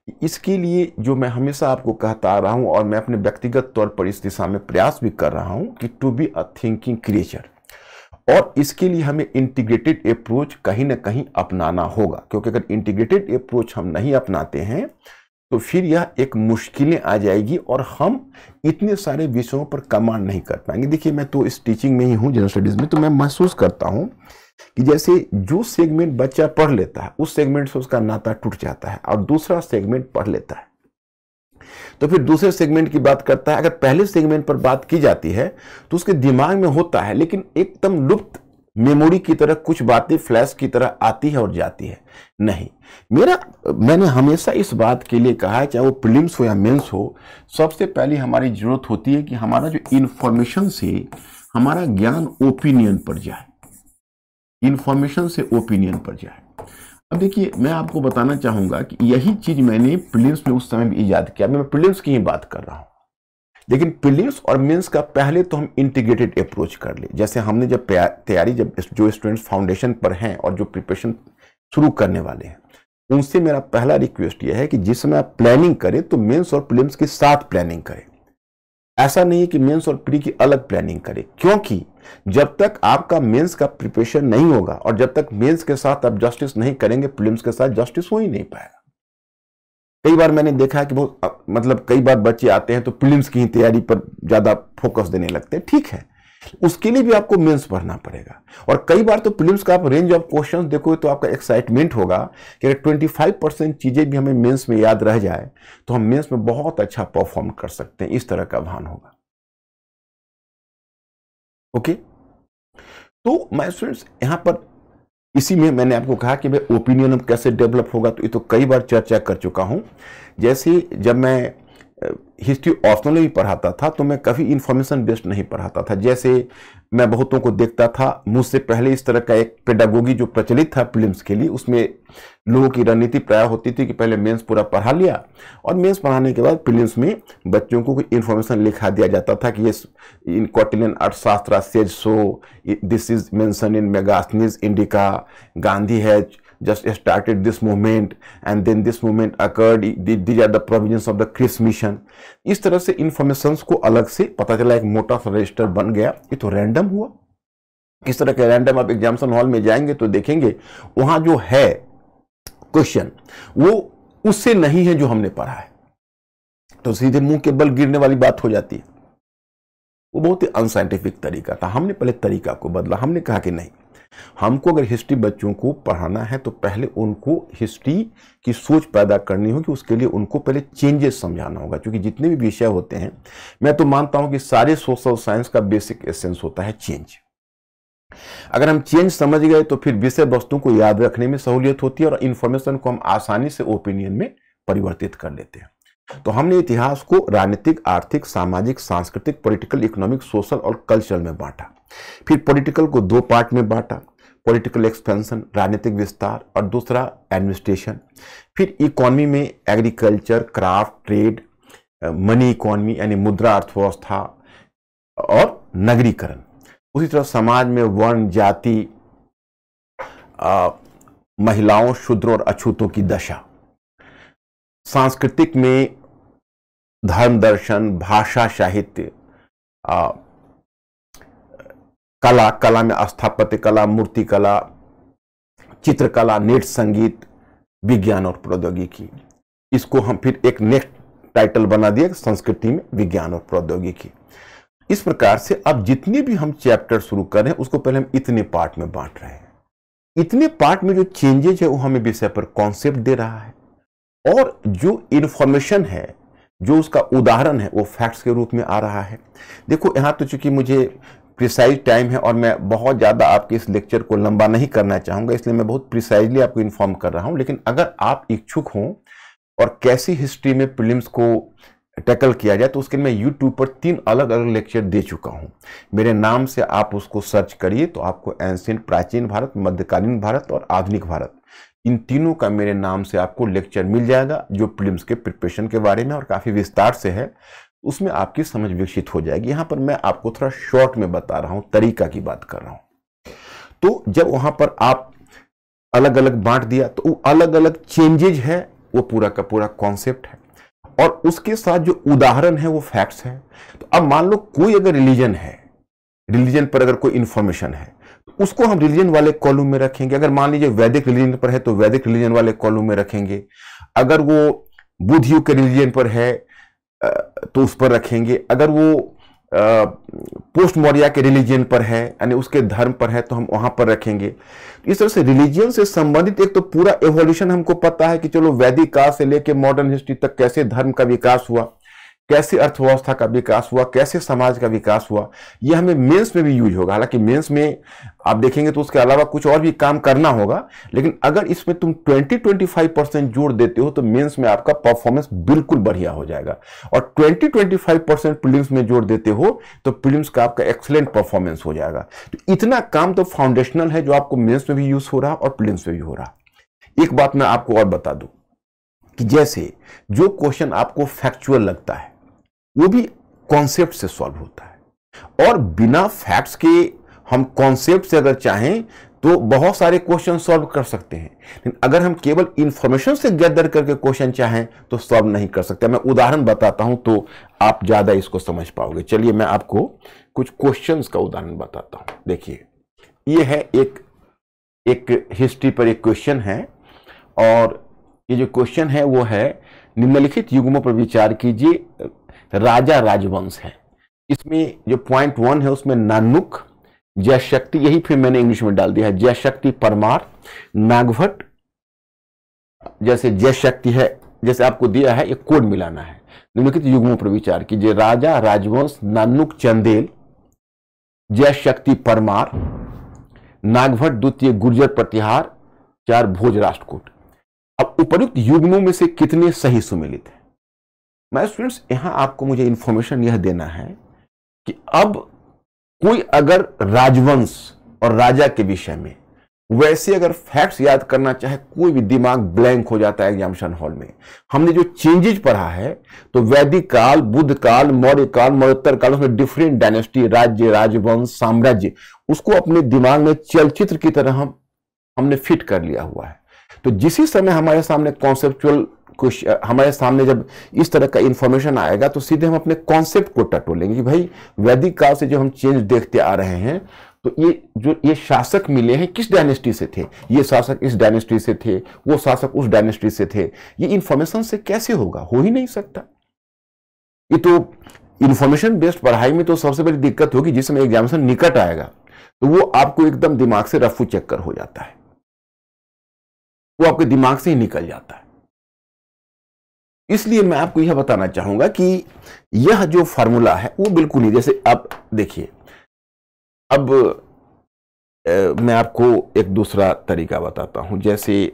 कि इसके लिए जो मैं हमेशा आपको कहता आ रहा हूं और मैं अपने व्यक्तिगत तौर पर इस दिशा में प्रयास भी कर रहा हूं कि to be a thinking creature, और इसके लिए हमें इंटीग्रेटेड अप्रोच कहीं ना कहीं अपनाना होगा, क्योंकि अगर इंटीग्रेटेड अप्रोच हम नहीं अपनाते हैं तो फिर यह एक मुश्किलें आ जाएगी और हम इतने सारे विषयों पर कमांड नहीं कर पाएंगे। देखिए, मैं तो इस टीचिंग में ही हूं, जनरल स्टडीज में, तो मैं महसूस करता हूं कि जैसे जो सेगमेंट बच्चा पढ़ लेता है उस सेगमेंट से उसका नाता टूट जाता है और दूसरा सेगमेंट पढ़ लेता है तो फिर दूसरे सेगमेंट की बात करता है। अगर पहले सेगमेंट पर बात की जाती है तो उसके दिमाग में होता है, लेकिन एकदम लुप्त मेमोरी की तरह कुछ बातें फ्लैश की तरह आती है और जाती है। नहीं, मैंने हमेशा इस बात के लिए कहा है, चाहे वो प्रीलिम्स हो या मेंस हो, सबसे पहले हमारी जरूरत होती है कि हमारा जो इंफॉर्मेशन से हमारा ज्ञान ओपिनियन पर जाए, इंफॉर्मेशन से ओपिनियन पर जाए। अब देखिए, मैं आपको बताना चाहूंगा कि यही चीज मैंने प्रीलिम्स में उस समय भी इजाद किया। मैं प्रीलिम्स की ही बात कर रहा हूं, लेकिन प्रीलिम्स और मेंस का पहले तो हम इंटीग्रेटेड अप्रोच कर ले। जैसे हमने जब तैयारी, जब जो स्टूडेंट्स फाउंडेशन पर हैं और जो प्रिपरेशन शुरू करने वाले हैं, उनसे मेरा पहला रिक्वेस्ट यह है कि जिस समय आप प्लानिंग करें तो मेंस और प्रीलिम्स के साथ प्लानिंग करें। ऐसा नहीं है कि मेंस और प्री की अलग प्लानिंग करें, क्योंकि जब तक आपका मेंस का प्रिपरेशन नहीं होगा और जब तक मेंस के साथ आप जस्टिस नहीं करेंगे, प्रीलिम्स के साथ जस्टिस हो ही नहीं पाएगा। कई बार मैंने देखा है कि बहुत कई बार बच्चे आते हैं तो प्रीलिम्स की ही तैयारी पर ज्यादा फोकस देने लगते हैं। ठीक है, उसके लिए भी आपको मेंस पढ़ना पड़ेगा। और कई बार तो प्रीलिम्स का आप रेंज ऑफ क्वेश्चंस देखो तो आपका एक्साइटमेंट होगा कि अगर 25% चीजें भी हमें मेंस में याद रह जाए तो हम मेंस में बहुत अच्छा परफॉर्म कर सकते हैं। इस तरह का भान होगा। ओके, तो माय स्टूडेंट्स, यहां पर इसी में मैंने आपको कहा कि भाई ओपिनियन कैसे डेवलप होगा, तो ये तो कई बार चर्चा कर चुका हूं। जैसे जब मैं हिस्ट्री ऑप्शनल भी पढ़ाता था तो मैं कभी इंफॉर्मेशन बेस्ड नहीं पढ़ाता था। जैसे मैं बहुतों को देखता था, मुझसे पहले इस तरह का एक पेडागोगी जो प्रचलित था प्रीलिम्स के लिए, उसमें लोगों की रणनीति प्राय होती थी कि पहले मेंस पूरा पढ़ा लिया और मेंस पढ़ाने के बाद प्रीलिम्स में बच्चों को इंफॉर्मेशन लिखा दिया जाता था कि ये इन कौटिल्यन अर्थशास्त्र says so, this is mention in Megasthenes indica, Gandhi has just started this movement and then this movement occurred, these are the provisions of the Cripps mission. इस तरह से इंफॉर्मेशंस को अलग से पता चला, एक मोटा सा रजिस्टर बन गया। ये तो रैंडम हुआ। किस तरह के रैंडम, आप एग्जामिनेशन हॉल में जाएंगे तो देखेंगे वहां जो है क्वेश्चन वो उससे नहीं है जो हमने पढ़ा है, तो सीधे मुंह के बल गिरने वाली बात हो जाती है। वो बहुत ही अनसाइंटिफिक तरीका था। हमने पहले तरीका को बदला। हमने कहा कि नहीं, हमको अगर हिस्ट्री बच्चों को पढ़ाना है तो पहले उनको हिस्ट्री की सोच पैदा करनी होगी। उसके लिए उनको पहले चेंजेस समझाना होगा, क्योंकि जितने भी विषय होते हैं, मैं तो मानता हूं कि सारे सोशल साइंस का बेसिक एसेंस होता है चेंज। अगर हम चेंज समझ गए तो फिर विषय वस्तु को याद रखने में सहूलियत होती है और इंफॉर्मेशन को हम आसानी से ओपिनियन में परिवर्तित कर लेते हैं। तो हमने इतिहास को राजनीतिक, आर्थिक, सामाजिक, सांस्कृतिक, पॉलिटिकल, इकोनॉमिक, सोशल और कल्चरल में बांटा। फिर पॉलिटिकल को दो पार्ट में बांटा, पॉलिटिकल एक्सपेंशन राजनीतिक विस्तार और दूसरा एडमिनिस्ट्रेशन। फिर इकोनॉमी में agriculture, craft, trade, money economy यानी मुद्रा अर्थव्यवस्था और नगरीकरण। उसी तरह समाज में वर्ण, जाति, महिलाओं, शूद्रों और अछूतों की दशा। सांस्कृतिक में धर्म, दर्शन, भाषा, साहित्य, कला में स्थापत्य कला, मूर्ति कला, चित्रकला, नृत्य, संगीत, विज्ञान और प्रौद्योगिकी। इसको हम फिर एक नेक्स्ट टाइटल बना दिया संस्कृति में विज्ञान और प्रौद्योगिकी। इस प्रकार से अब जितने भी हम चैप्टर शुरू कर रहे हैं उसको पहले हम इतने पार्ट में बांट रहे हैं। इतने पार्ट में जो चेंजेज है वो हमें विषय पर कॉन्सेप्ट दे रहा है, और जो इंफॉर्मेशन है, जो उसका उदाहरण है, वो फैक्ट्स के रूप में आ रहा है। देखो यहाँ तो चूंकि मुझे प्रिसाइज टाइम है और मैं बहुत ज़्यादा आपके इस लेक्चर को लंबा नहीं करना चाहूँगा, इसलिए मैं बहुत प्रिसाइजली आपको इन्फॉर्म कर रहा हूँ। लेकिन अगर आप इच्छुक हों और कैसी हिस्ट्री में प्रीलिम्स को टैकल किया जाए तो उसके लिए मैं यूट्यूब पर 3 अलग अलग लेक्चर दे चुका हूँ। मेरे नाम से आप उसको सर्च करिए तो आपको एंशिएंट प्राचीन भारत, मध्यकालीन भारत और आधुनिक भारत, इन तीनों का मेरे नाम से आपको लेक्चर मिल जाएगा जो प्रीलिम्स के प्रिपरेशन के बारे में और काफ़ी विस्तार से है। उसमें आपकी समझ विकसित हो जाएगी। यहाँ पर मैं आपको थोड़ा शॉर्ट में बता रहा हूँ, तरीका की बात कर रहा हूँ। तो जब वहाँ पर आप अलग अलग बांट दिया तो वो अलग अलग चेंजेज है, वो पूरा का पूरा कॉन्सेप्ट है, और उसके साथ जो उदाहरण है वो फैक्ट्स है। तो अब मान लो कोई अगर रिलीजन है, रिलीजन पर अगर कोई इंफॉर्मेशन है तो उसको हम रिलीजन वाले कॉलम में रखेंगे। अगर मान लीजिए वैदिक रिलीजन पर है तो वैदिक रिलीजन वाले कॉलम में रखेंगे। अगर वो बुद्ध युग के रिलीजन पर है तो उस पर रखेंगे। अगर वो पोस्ट मौर्य के रिलीजन पर है यानी उसके धर्म पर है तो हम वहां पर रखेंगे। इस तरह से रिलीजन से संबंधित एक तो पूरा एवोल्यूशन हमको पता है कि चलो वैदिक काल से लेकर मॉडर्न हिस्ट्री तक कैसे धर्म का विकास हुआ, कैसे अर्थव्यवस्था का विकास हुआ, कैसे समाज का विकास हुआ। यह हमें मेंस में भी यूज होगा। हालांकि मेंस में आप देखेंगे तो उसके अलावा कुछ और भी काम करना होगा, लेकिन अगर इसमें तुम 20-25% जोड़ देते हो तो मेंस में आपका परफॉर्मेंस बिल्कुल बढ़िया हो जाएगा। और 20-25% प्रीलिम्स में जोड़ देते हो तो प्रीलिम्स का आपका एक्सीलेंट परफॉर्मेंस हो जाएगा। तो इतना काम तो फाउंडेशनल है जो आपको मेंस में भी यूज हो रहा और प्रीलिम्स में भी हो रहा। एक बात मैं आपको और बता दूं कि जैसे जो क्वेश्चन आपको फैक्चुअल लगता है वो भी कॉन्सेप्ट से सॉल्व होता है, और बिना फैक्ट्स के हम कॉन्सेप्ट से अगर चाहें तो बहुत सारे क्वेश्चन सॉल्व कर सकते हैं। लेकिन अगर हम केवल इंफॉर्मेशन से गैदर करके क्वेश्चन चाहें तो सॉल्व नहीं कर सकते। मैं उदाहरण बताता हूं तो आप ज्यादा इसको समझ पाओगे। चलिए मैं आपको कुछ क्वेश्चंस का उदाहरण बताता हूं। देखिए ये है एक हिस्ट्री पर एक क्वेश्चन है, और ये जो क्वेश्चन है वो है निम्नलिखित युग्मों पर विचार कीजिए, राजा राजवंश है। इसमें जो पॉइंट 1 है उसमें नानुक, जयशक्ति, यही फिर मैंने इंग्लिश में डाल दिया है, जयशक्ति परमार, नागभट्ट। जैसे जयशक्ति है, जैसे आपको दिया है, ये कोड मिलाना है। निम्नलिखित युग्मों पर विचार कीजिए, राजा राजवंश, नानुक चंदेल, जयशक्ति परमार, नागभट्ट द्वितीय गुर्जर प्रतिहार, 4 भोज राष्ट्रकूट। अब उपर्युक्त युग्मों में से कितने सही सुमेलित हैं? मैं स्टूडेंट्स यहां आपको मुझे इंफॉर्मेशन यह देना है कि अब कोई अगर राजवंश और राजा के विषय में वैसे अगर फैक्ट्स याद करना चाहे, कोई भी दिमाग ब्लैंक हो जाता है एग्जामिनेशन हॉल में। हमने जो चेंजेज पढ़ा है तो वैदिक काल, बुद्ध काल, मौर्य काल, मौर्योत्तर काल, उसमें डिफरेंट डायनेस्टी, राज्य, राजवंश, साम्राज्य, उसको अपने दिमाग में चलचित्र की तरह हमने फिट कर लिया हुआ है। तो जिसी समय हमारे सामने कॉन्सेप्चुअल क्वेश्चन, हमारे सामने जब इस तरह का इंफॉर्मेशन आएगा तो सीधे हम अपने कॉन्सेप्ट को टटोलेंगे कि भाई वैदिक काल से जो हम चेंज देखते आ रहे हैं तो ये शासक मिले हैं किस डायनेस्टी से थे, ये शासक इस डायनेस्टी से थे, वो शासक उस डायनेस्टी से थे। ये इंफॉर्मेशन से कैसे होगा? हो ही नहीं सकता। ये तो इंफॉर्मेशन बेस्ड पढ़ाई में तो सबसे बड़ी दिक्कत होगी जिस समय एग्जामिनेशन निकट आएगा तो वो आपको एकदम दिमाग से रफू चक्कर हो जाता है, वो आपके दिमाग से ही निकल जाता है। इसलिए मैं आपको यह बताना चाहूंगा कि यह जो फार्मूला है वो बिल्कुल ही, जैसे आप देखिए, अब मैं आपको एक दूसरा तरीका बताता हूं। जैसे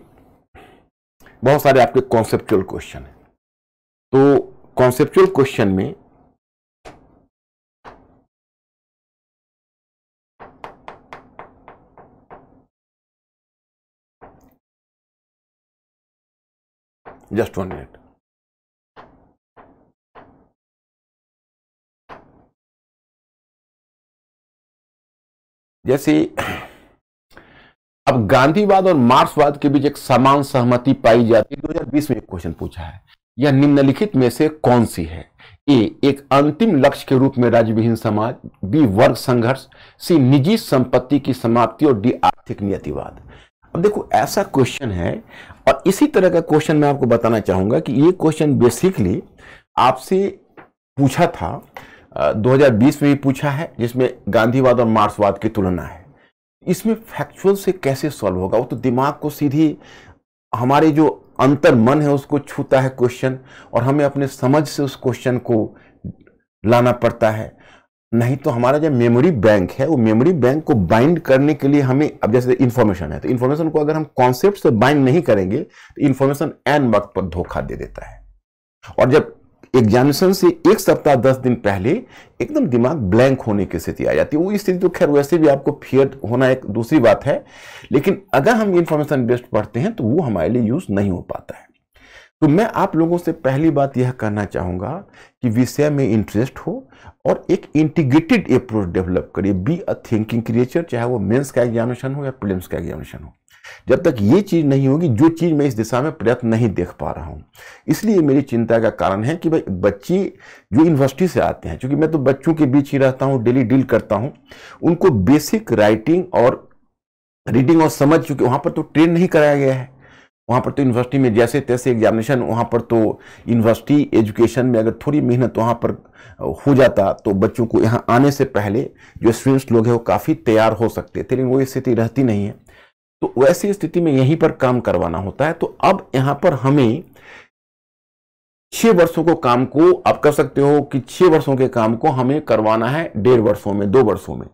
बहुत सारे आपके कॉन्सेप्चुअल क्वेश्चन है, तो कॉन्सेप्चुअल क्वेश्चन में जस्ट 1 मिनट। जैसे अब गांधीवाद और मार्क्सवाद के बीच एक समान सहमति पाई जाती है। 2020 में एक क्वेश्चन पूछा है, यह निम्नलिखित में से कौन सी है? ए, एक अंतिम लक्ष्य के रूप में राज्यविहीन समाज, बी, वर्ग संघर्ष, सी, निजी संपत्ति की समाप्ति और डी, आर्थिक नियतिवाद। अब देखो ऐसा क्वेश्चन है और इसी तरह का क्वेश्चन मैं आपको बताना चाहूंगा कि ये क्वेश्चन बेसिकली आपसे पूछा था 2020 में भी पूछा है, जिसमें गांधीवाद और मार्क्सवाद की तुलना है। इसमें फैक्चुअल से कैसे सॉल्व होगा? वो तो दिमाग को सीधी हमारे जो अंतर मन है उसको छूता है क्वेश्चन, और हमें अपने समझ से उस क्वेश्चन को लाना पड़ता है। नहीं तो हमारा जो मेमोरी बैंक है, वो मेमोरी बैंक को बाइंड करने के लिए हमें, अब जैसे इंफॉर्मेशन है तो इंफॉर्मेशन को अगर हम कॉन्सेप्ट से बाइंड नहीं करेंगे तो इंफॉर्मेशन एन वक्त पर धोखा दे देता है। और जब एग्जामिनेशन से 1 सप्ताह 10 दिन पहले एकदम दिमाग ब्लैंक होने की स्थिति आ जाती है, वो स्थिति तो खैर वैसे भी आपको फियर होना एक दूसरी बात है, लेकिन अगर हम इंफॉर्मेशन बेस्ड पढ़ते हैं तो वो हमारे लिए यूज नहीं हो पाता है। तो मैं आप लोगों से पहली बात यह करना चाहूंगा कि विषय में इंटरेस्ट हो और एक इंटीग्रेटेड अप्रोच डेवलप करिए। बी अ थिंकिंग क्रिएचर, चाहे वो मेंस का एग्जामिनेशन हो या प्रीलिम्स का एग्जामिनेशन हो। जब तक ये चीज नहीं होगी, जो चीज मैं इस दिशा में प्रयत्न नहीं देख पा रहा हूं, इसलिए मेरी चिंता का कारण है कि भाई बच्चे जो यूनिवर्सिटी से आते हैं, क्योंकि मैं तो बच्चों के बीच ही रहता हूं, डेली डील करता हूं, उनको बेसिक राइटिंग और रीडिंग और समझ, चूंकि वहां पर तो ट्रेन नहीं कराया गया है। वहां पर तो यूनिवर्सिटी में जैसे तैसे एग्जामिनेशन, वहां पर तो यूनिवर्सिटी एजुकेशन में अगर थोड़ी मेहनत वहां पर हो जाता तो बच्चों को यहाँ आने से पहले जो स्टूडेंट्स लोग हैं वो काफी तैयार हो सकते थे, लेकिन वो स्थिति रहती नहीं है। तो वैसी स्थिति में यहीं पर काम करवाना होता है। तो अब यहां पर हमें 6 वर्षों को काम को, आप कर सकते हो कि 6 वर्षों के काम को हमें करवाना है 1.5 वर्षों में, 2 वर्षों में।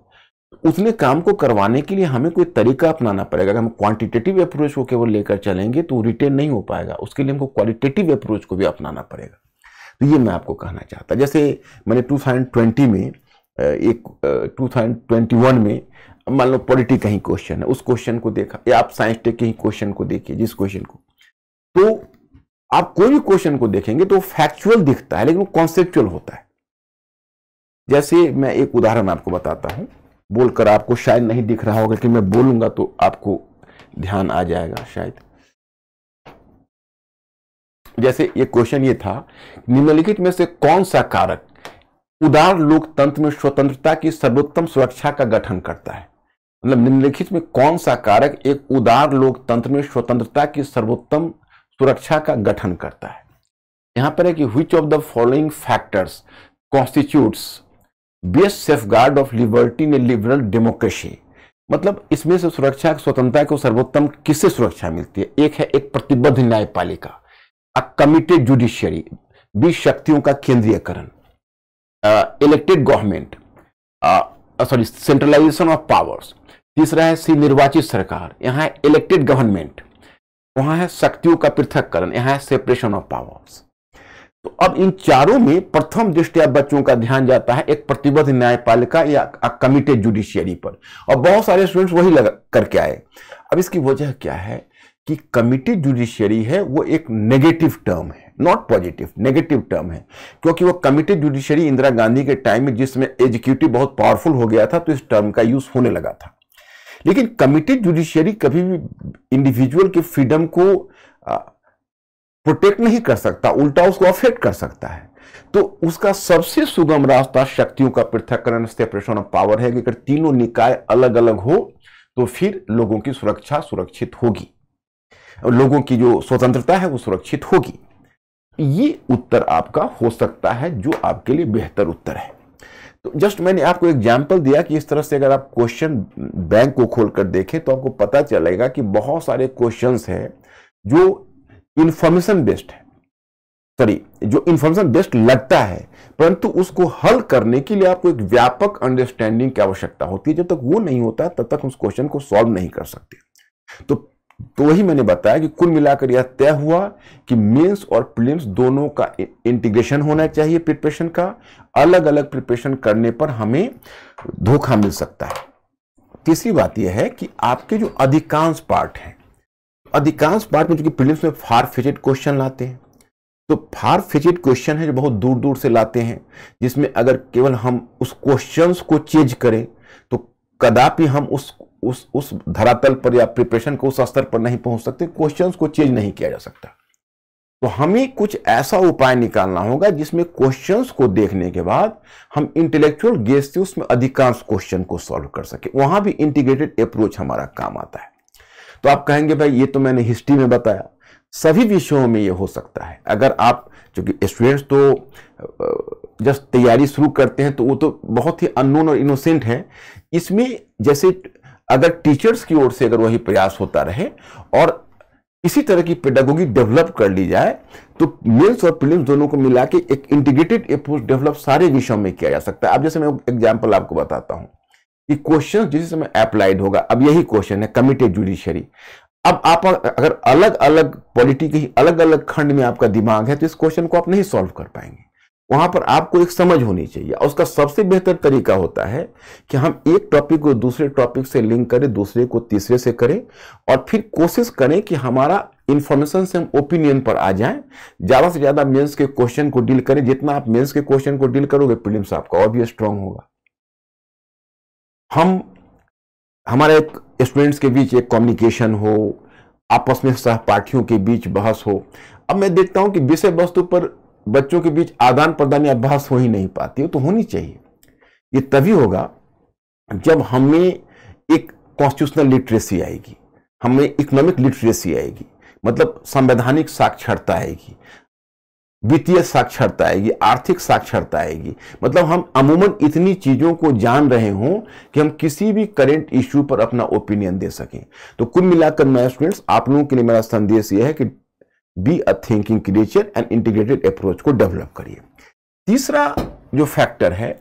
उसने काम को करवाने के लिए हमें कोई तरीका अपनाना पड़ेगा। अगर हम क्वांटिटेटिव अप्रोच को केवल लेकर चलेंगे तो रिटेन नहीं हो पाएगा, उसके लिए हमको क्वालिटेटिव अप्रोच को भी अपनाना पड़ेगा। तो ये मैं आपको कहना चाहता। जैसे मैंने 2020 में एक 2021 में मान लो पॉलिटी का ही क्वेश्चन है, उस क्वेश्चन को देखा, या आप साइंस टेक के ही क्वेश्चन को देखिए, जिस क्वेश्चन को, तो आप कोई भी क्वेश्चन को देखेंगे तो फैक्चुअल दिखता है लेकिन वो कॉन्सेप्चुअल होता है। जैसे मैं एक उदाहरण आपको बताता हूं, बोलकर आपको शायद नहीं दिख रहा होगा कि मैं बोलूंगा तो आपको ध्यान आ जाएगा शायद। जैसे ये क्वेश्चन ये था, निम्नलिखित में से कौन सा कारक उदार लोकतंत्र में स्वतंत्रता की सर्वोत्तम सुरक्षा का गठन करता है? मतलब निम्नलिखित में कौन सा कारक एक उदार लोकतंत्र में स्वतंत्रता की सर्वोत्तम सुरक्षा का गठन करता है? यहां पर है कि which of the following factors constitutes best safeguard of liberty in A liberal democracy. मतलब इसमें से सुरक्षा स्वतंत्रता को सर्वोत्तम किससे सुरक्षा मिलती है? एक है एक प्रतिबद्ध न्यायपालिका, अ कमिटेड जुडिशियरी, बी शक्तियों का केंद्रीयकरण, elected government, sorry centralisation of powers. तीसरा है सी निर्वाचित सरकार, यहाँ है इलेक्टेड गवर्नमेंट, वहां है शक्तियों का पृथककरण, यहाँ है सेपरेशन ऑफ पावर्स। तो अब इन चारों में प्रथम दृष्टया बच्चों का ध्यान जाता है एक प्रतिबद्ध न्यायपालिका या कमिटेड जुडिशियरी पर, और बहुत सारे स्टूडेंट्स वही लगा करके आए। अब इसकी वजह क्या है कि कमिटेड जुडिशियरी है वो एक नेगेटिव टर्म है, नॉट पॉजिटिव, नेगेटिव टर्म है, क्योंकि वो कमिटेड जुडिशियरी इंदिरा गांधी के टाइम में जिसमें एग्जीक्यूटिव बहुत पावरफुल हो गया था तो इस टर्म का यूज होने लगा था। लेकिन कमिटेड जुडिशियरी कभी भी इंडिविजुअल के फ्रीडम को प्रोटेक्ट नहीं कर सकता, उल्टा उसको अफेक्ट कर सकता है। तो उसका सबसे सुगम रास्ता शक्तियों का पृथक्करण, सेपरेशन ऑफ पावर है कि अगर तीनों निकाय अलग अलग हो तो फिर लोगों की सुरक्षा सुरक्षित होगी, लोगों की जो स्वतंत्रता है वो सुरक्षित होगी। ये उत्तर आपका हो सकता है जो आपके लिए बेहतर उत्तर है। तो जस्ट मैंने आपको एग्जाम्पल दिया कि इस तरह से अगर आप क्वेश्चन बैंक को खोलकर देखें तो आपको पता चलेगा कि बहुत सारे क्वेश्चंस हैं जो इंफॉर्मेशन बेस्ड है, सॉरी जो इंफॉर्मेशन बेस्ड लगता है, परंतु उसको हल करने के लिए आपको एक व्यापक अंडरस्टैंडिंग की आवश्यकता होती है। जब तक वो नहीं होता तब तक उस क्वेश्चन को सॉल्व नहीं कर सकते। तो वही मैंने बताया कि कुल मिलाकर यह तय हुआ कि मेंस और प्रीलिम्स दोनों का इंटीग्रेशन होना चाहिए प्रिपरेशन का। अलग अलग प्रिपरेशन करने पर हमें धोखा मिल सकता है। तीसरी बात यह है कि आपके जो अधिकांश पार्ट हैं अधिकांश बार में, चूंकि प्रीलिम्स में फार फिचेड क्वेश्चन लाते हैं, तो फार फिचेड क्वेश्चन है जो बहुत दूर दूर से लाते हैं, जिसमें अगर केवल हम उस क्वेश्चंस को चेंज करें तो कदापि हम उस धरातल पर या प्रिपरेशन को उस स्तर पर नहीं पहुंच सकते। क्वेश्चंस को चेंज नहीं किया जा सकता। तो हमें कुछ ऐसा उपाय निकालना होगा जिसमें क्वेश्चंस को देखने के बाद हम इंटेलेक्चुअल गेज से उसमें अधिकांश क्वेश्चन को सॉल्व कर सके। वहां भी इंटीग्रेटेड अप्रोच हमारा काम आता है। तो आप कहेंगे भाई ये तो मैंने हिस्ट्री में बताया, सभी विषयों में ये हो सकता है। अगर आप, क्योंकि स्टूडेंट्स तो जस्ट तैयारी शुरू करते हैं तो वो तो बहुत ही अननोन और इनोसेंट है। इसमें जैसे अगर टीचर्स की ओर से अगर वही प्रयास होता रहे और इसी तरह की पेडागोगी डेवलप कर ली जाए तो मेंस और प्रीलिम्स दोनों को मिला के एक इंटीग्रेटेड अप्रोच डेवलप सारे विषयों में किया जा सकता है। अब जैसे मैं एग्जांपल आपको बताता हूं कि क्वेश्चन जिस समय अप्लाइड होगा, अब यही क्वेश्चन है कमिटेड जुडिशरी। अब आप अगर अलग अलग पॉलिटी के अलग अलग खंड में आपका दिमाग है तो इस क्वेश्चन को आप नहीं सॉल्व कर पाएंगे। वहां पर आपको एक समझ होनी चाहिए और उसका सबसे बेहतर तरीका होता है कि हम एक टॉपिक को दूसरे टॉपिक से लिंक करें, दूसरे को तीसरे से करें और फिर कोशिश करें कि हमारा इंफॉर्मेशन से हम ओपिनियन पर आ जाएं। ज्यादा से ज्यादा मेंस के क्वेश्चन को डील करें। जितना आप मेंस के क्वेश्चन को डील करोगे प्रीलिम्स आपका और भी स्ट्रांग होगा। हमारे स्टूडेंट्स के बीच एक कम्युनिकेशन हो, आपस में सहपाठियों के बीच बहस हो। अब मैं देखता हूं कि विषय वस्तु पर बच्चों के बीच आदान प्रदान या बहस हो ही नहीं पाती है, तो होनी चाहिए। ये तभी होगा जब हमें एक कॉन्स्टिट्यूशनल लिटरेसी आएगी, हमें इकोनॉमिक लिटरेसी आएगी, मतलब संवैधानिक साक्षरता आएगी, वित्तीय साक्षरता आएगी, आर्थिक साक्षरता आएगी। मतलब हम अमूमन इतनी चीजों को जान रहे हों कि हम किसी भी करंट इश्यू पर अपना ओपिनियन दे सकें। तो कुल मिलाकर मैं स्टूडेंट्स आप लोगों के लिए मेरा संदेश यह है कि B a thinking creature and integrated approach को डेवलप करिए। तीसरा जो फैक्टर है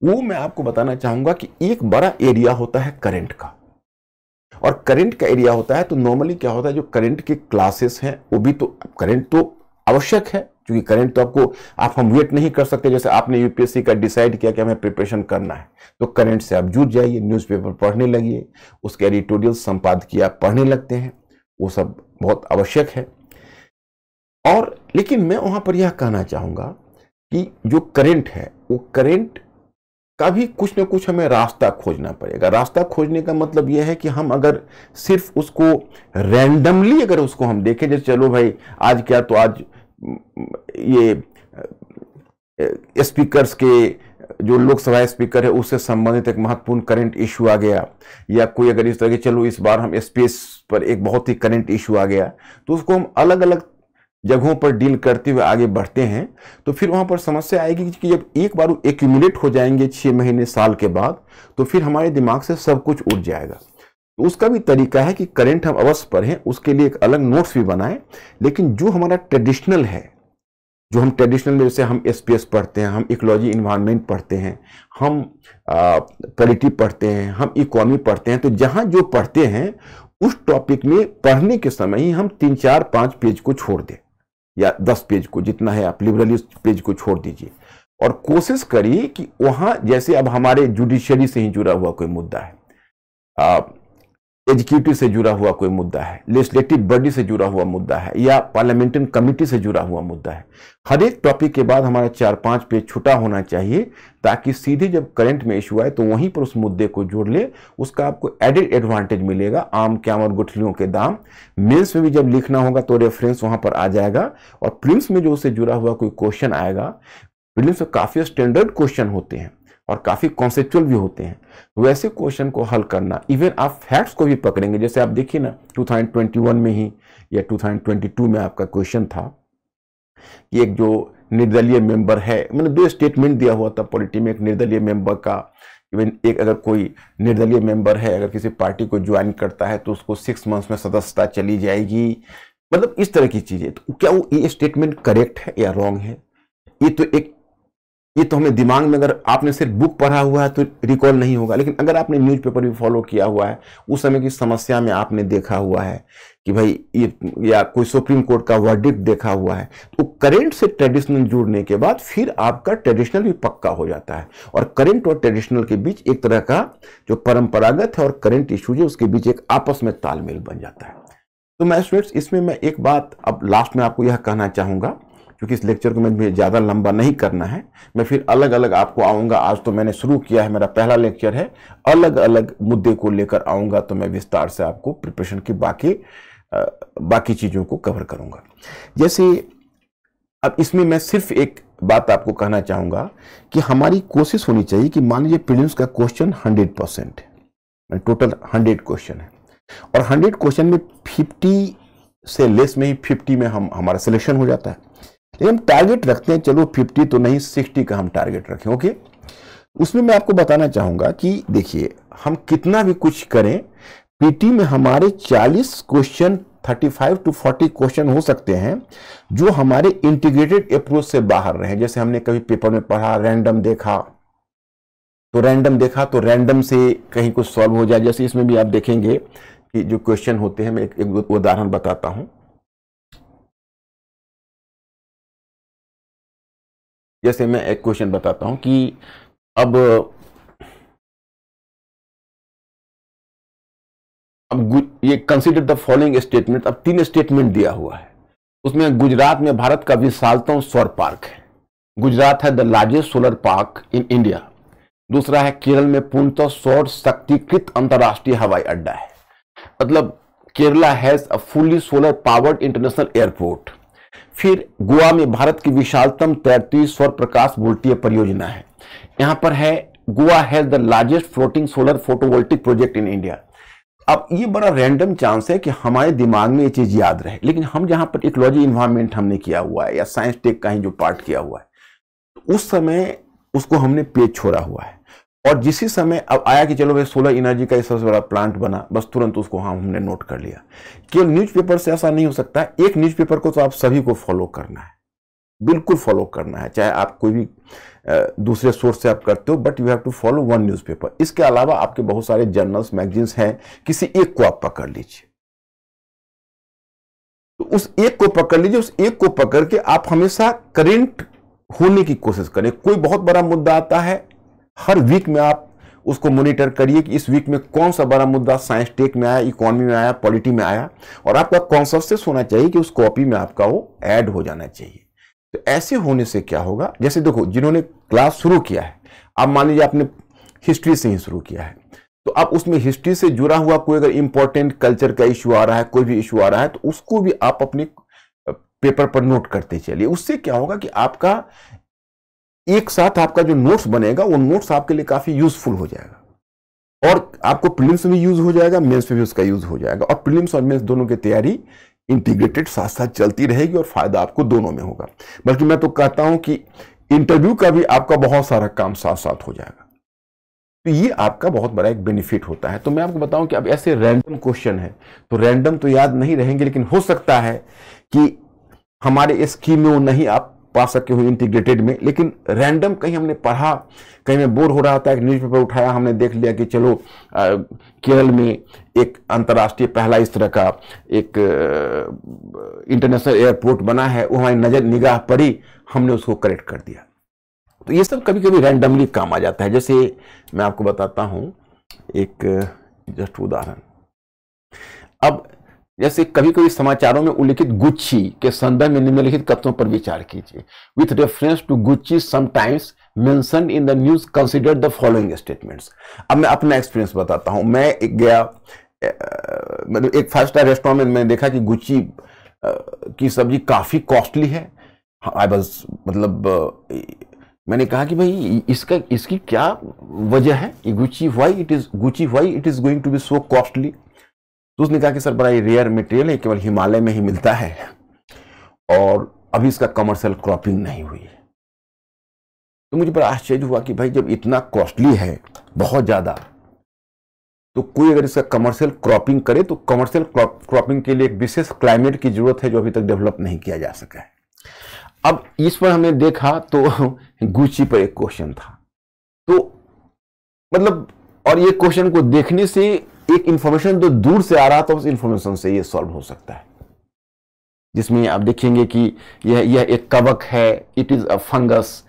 वो मैं आपको बताना चाहूंगा कि एक बड़ा एरिया होता है करंट का, और करंट का एरिया होता है तो नॉर्मली क्या होता है, जो करंट के क्लासेस हैं वो भी तो करंट तो आवश्यक है, क्योंकि करंट तो आप हम वेट नहीं कर सकते। जैसे आपने यूपीएससी का डिसाइड किया कि हमें प्रिपरेशन करना है तो करंट से आप जुट जाइए, न्यूज़पेपर पढ़ने लगिए, उसके एडिटोरियल संपादकीय आप पढ़ने लगते हैं, वो सब बहुत आवश्यक है। और लेकिन मैं वहां पर यह कहना चाहूंगा कि जो करंट है वो करंट का भी कुछ ना कुछ हमें रास्ता खोजना पड़ेगा। रास्ता खोजने का मतलब यह है कि हम अगर सिर्फ उसको रैंडमली अगर उसको हम देखें, जैसे चलो भाई आज क्या, तो आज ये स्पीकर्स के जो लोकसभा स्पीकर है उससे संबंधित एक महत्वपूर्ण करंट इशू आ गया, या कोई अगर इस तरह के चलो इस बार हम स्पेस पर एक बहुत ही करंट इशू आ गया, तो उसको हम अलग अलग जगहों पर डील करते हुए आगे बढ़ते हैं। तो फिर वहां पर समस्या आएगी कि जब एक बार एक्यूमुलेट हो जाएंगे 6 महीने साल के बाद, तो फिर हमारे दिमाग से सब कुछ उठ जाएगा। तो उसका भी तरीका है कि करंट हम अवश्य पढ़ें, उसके लिए एक अलग नोट्स भी बनाएं, लेकिन जो हमारा ट्रेडिशनल है, जो हम ट्रेडिशनल में, जैसे हम एसपीएस पढ़ते हैं, हम इकोलॉजी इन्वायरमेंट पढ़ते हैं, हम पॉलिटी पढ़ते हैं, हम इकोनॉमी पढ़ते हैं, तो जहां जो पढ़ते हैं उस टॉपिक में पढ़ने के समय ही हम 3, 4, 5 पेज को छोड़ दें या 10 पेज को, जितना है आप लिबरली पेज को छोड़ दीजिए और कोशिश करिए कि वहां, जैसे अब हमारे जुडिशरी से ही जुड़ा हुआ कोई मुद्दा है, एग्जीक्यूटिव से जुड़ा हुआ कोई मुद्दा है, लेजिस्लेटिव बॉडी से जुड़ा हुआ मुद्दा है, या पार्लियामेंट्री कमेटी से जुड़ा हुआ मुद्दा है, हर एक टॉपिक के बाद हमारा 4-5 पेज छुटा होना चाहिए, ताकि सीधे जब करंट में इशू आए तो वहीं पर उस मुद्दे को जोड़ ले। उसका आपको एडेड एडवांटेज मिलेगा, आम क्या और गुठलियों के दाम। मेंस में भी जब लिखना होगा तो रेफरेंस वहां पर आ जाएगा, और प्रीलिम्स में जो उससे जुड़ा हुआ कोई क्वेश्चन आएगा, प्रीलिम्स में काफी स्टैंडर्ड क्वेश्चन होते हैं और काफी कॉन्सेप्चुअल भी होते हैं, वैसे क्वेश्चन को हल करना, इवन आप फैक्ट्स को भी पकड़ेंगे। जैसे आप देखिए ना 2021 में ही या 2022 में आपका क्वेश्चन था कि एक जो निर्दलीय मेंबर है, मैंने 2 स्टेटमेंट दिया हुआ था पॉलिटी में, एक निर्दलीय मेंबर का, इवन एक अगर कोई निर्दलीय मेंबर है अगर किसी पार्टी को ज्वाइन करता है तो उसको 6 मंथ्स में सदस्यता चली जाएगी, मतलब इस तरह की चीजें। तो क्या वो ये स्टेटमेंट करेक्ट है या रॉन्ग है? ये तो हमें दिमाग में, अगर आपने सिर्फ बुक पढ़ा हुआ है तो रिकॉल नहीं होगा, लेकिन अगर आपने न्यूज़पेपर भी फॉलो किया हुआ है, उस समय की समस्या में आपने देखा हुआ है कि भाई ये, या कोई सुप्रीम कोर्ट का वर्डिक्ट देखा हुआ है, तो करंट से ट्रेडिशनल जुड़ने के बाद फिर आपका ट्रेडिशनल भी पक्का हो जाता है। और करंट और ट्रेडिशनल के बीच एक तरह का जो परंपरागत है और करंट इश्यूज है उसके बीच एक आपस में तालमेल बन जाता है। तो मैं स्टूडेंट्स इसमें मैं एक बात अब लास्ट में आपको यह कहना चाहूंगा, क्योंकि इस लेक्चर को मैं ज़्यादा लंबा नहीं करना है, मैं फिर अलग अलग आपको आऊँगा। आज तो मैंने शुरू किया है, मेरा पहला लेक्चर है, अलग अलग मुद्दे को लेकर आऊँगा, तो मैं विस्तार से आपको प्रिपरेशन की बाकी चीज़ों को कवर करूँगा। जैसे अब इसमें मैं सिर्फ एक बात आपको कहना चाहूँगा कि हमारी कोशिश होनी चाहिए कि मान लीजिए प्रीलिम्स का क्वेश्चन 100% है, टोटल 100 क्वेश्चन है, और 100 क्वेश्चन में 50 से लेस में ही 50 में हमारा सिलेक्शन हो जाता है। लेकिन हम टारगेट रखते हैं, चलो 50 तो नहीं 60 का हम टारगेट रखें। ओके, उसमें मैं आपको बताना चाहूंगा कि देखिए हम कितना भी कुछ करें, पीटी में हमारे 40 क्वेश्चन 35 to 40 क्वेश्चन हो सकते हैं जो हमारे इंटीग्रेटेड अप्रोच से बाहर रहे। जैसे हमने कभी पेपर में पढ़ा, रैंडम देखा तो रैंडम से कहीं कुछ सॉल्व हो जाए। जैसे इसमें भी आप देखेंगे कि जो क्वेश्चन होते हैं, मैं एक उदाहरण बताता हूं। जैसे मैं एक क्वेश्चन बताता हूं कि अब ये कंसीडर द फॉलोइंग स्टेटमेंट। अब 3 स्टेटमेंट दिया हुआ है, उसमें गुजरात में भारत का विशालतम सौर पार्क है, गुजरात है the largest solar park in India. दूसरा है केरल में पूर्णतः सौर शक्तिकृत अंतरराष्ट्रीय हवाई अड्डा है, मतलब Kerala has a fully solar powered international airport. फिर गोवा में भारत की विशालतम तैरती सौर प्रकाश वोल्टीय परियोजना है। यहां पर है Goa has the largest floating solar photovoltaic project in India. अब ये बड़ा रैंडम चांस है कि हमारे दिमाग में ये चीज याद रहे, लेकिन हम जहां पर इकोलॉजी इन्वायरमेंट हमने किया हुआ है या साइंस टेक का ही जो पार्ट किया हुआ है, उस समय उसको हमने पेज छोड़ा हुआ है। और जिसी समय अब आया कि चलो भाई सोलर एनर्जी का सबसे बड़ा प्लांट बना, बस तुरंत उसको हमने नोट कर लिया। केवल न्यूज़पेपर से ऐसा नहीं हो सकता। एक न्यूज़पेपर को तो आप सभी को फॉलो करना है, बिल्कुल फॉलो करना है, चाहे आप कोई भी दूसरे सोर्स से आप करते हो, but you have to follow one newspaper. इसके अलावा आपके बहुत सारे जर्नल्स, मैगजीन्स हैं, किसी एक को आप पकड़ लीजिए। तो उस एक को पकड़ लीजिए, उस एक को पकड़ के आप हमेशा करेंट होने की कोशिश करें। कोई बहुत बड़ा मुद्दा आता है, हर वीक में आप उसको मॉनिटर करिए कि इस वीक में कौन सा बड़ा मुद्दा साइंस टेक में आया, इकोनॉमी में आया, पॉलिटी में आया, और आपका कॉन्सेप्ट होना चाहिए कि उस कॉपी में आपका वो ऐड हो जाना चाहिए। तो ऐसे होने से क्या होगा, जैसे देखो जिन्होंने क्लास शुरू किया है, आप मान लीजिए आपने हिस्ट्री से ही शुरू किया है, तो आप उसमें हिस्ट्री से जुड़ा हुआ कोई अगर इंपॉर्टेंट कल्चर का इशू आ रहा है, कोई भी इशू आ रहा है, तो उसको भी आप अपने पेपर पर नोट करते चलिए। उससे क्या होगा कि आपका एक साथ आपका जो नोट्स बनेगा, वो नोट्स आपके लिए काफी यूजफुल हो जाएगा, और आपको प्रीलिम्स में यूज हो जाएगा, मेंस में भी उसका यूज हो जाएगा, और प्रीलिम्स और मेंस दोनों की तैयारी इंटीग्रेटेड साथ साथ चलती रहेगी, और फायदा आपको दोनों में होगा। बल्कि मैं तो कहता हूं कि इंटरव्यू का भी आपका बहुत सारा काम साथ साथ हो जाएगा। तो ये आपका बहुत बड़ा एक बेनिफिट होता है। तो मैं आपको बताऊं कि अब ऐसे रैंडम क्वेश्चन है, तो रैंडम तो याद नहीं रहेंगे, लेकिन हो सकता है कि हमारे स्कीम में वो नहीं आप पा सके हो इंटीग्रेटेड में। लेकिन रैंडम कहीं हमने पढ़ा, कहीं में बोर हो रहा था, एक न्यूज़पेपर उठाया, हमने देख लिया कि चलो केरल में एक अंतर्राष्ट्रीय पहला इस तरह का एक इंटरनेशनल एयरपोर्ट बना है, वो हमारी निगाह पड़ी, हमने उसको करेक्ट कर दिया। तो ये सब कभी कभी रैंडमली काम आ जाता है। जैसे मैं आपको बताता हूं एक जस्ट उदाहरण। अब जैसे कभी कभी समाचारों में उल्लिखित गुच्ची के संदर्भ में निम्नलिखित कथनों पर विचार कीजिए। With reference to Gucci sometimes mentioned in the news consider the following statements. अब मैं अपना एक्सपीरियंस बताता हूं। मैं एक गया, मतलब एक 5 स्टार रेस्टोरेंट में मैंने देखा कि गुच्ची की सब्जी काफी कॉस्टली है। आई वाज मतलब मैंने कहा कि भाई इसकी क्या वजह है, Gucci why it is going to be so costly. तो उसने कहा कि सर बड़ा रेयर मटेरियल है, केवल हिमालय में ही मिलता है, और अभी इसका कमर्शियल क्रॉपिंग नहीं हुई है। तो मुझे बड़ा आश्चर्य हुआ कि भाई जब इतना कॉस्टली है बहुत ज्यादा, तो कोई अगर इसका कमर्शियल क्रॉपिंग करे तो कमर्शियल क्रॉपिंग के लिए एक विशेष क्लाइमेट की जरूरत है जो अभी तक डेवलप नहीं किया जा सका है। अब इस पर हमने देखा तो गुच्ची पर एक क्वेश्चन था, तो मतलब, और ये क्वेश्चन को देखने से एक इंफॉर्मेशन जो दूर से आ रहा था उस इंफॉर्मेशन से ये सॉल्व हो सकता है, जिसमें आप देखेंगे कि यह एक कवक है, इट इज अ फंगस,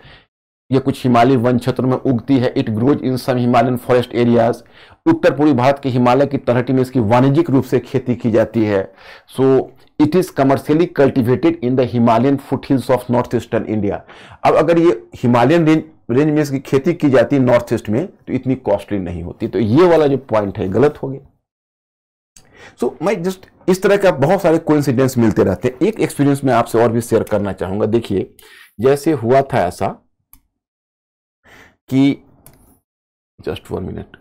यह कुछ हिमालयी वन क्षेत्रों में उगती है, it grows in some Himalayan forest areas, उत्तर पूर्वी भारत के हिमालय की तलहटी में इसकी वाणिज्यिक रूप से खेती की जाती है। So it is commercially cultivated in the Himalayan foothills of north eastern India. अब अगर ये हिमालयन रेंज में इसकी खेती की जाती है नॉर्थ ईस्ट में, तो इतनी कॉस्टली नहीं होती। तो ये वाला जो पॉइंट है गलत हो गया। सो मैं जस्ट इस तरह का बहुत सारे कोइंसिडेंस मिलते रहते हैं। एक एक्सपीरियंस मैं आपसे और भी शेयर करना चाहूंगा। देखिए, जैसे हुआ था ऐसा कि जस्ट 1 मिनट,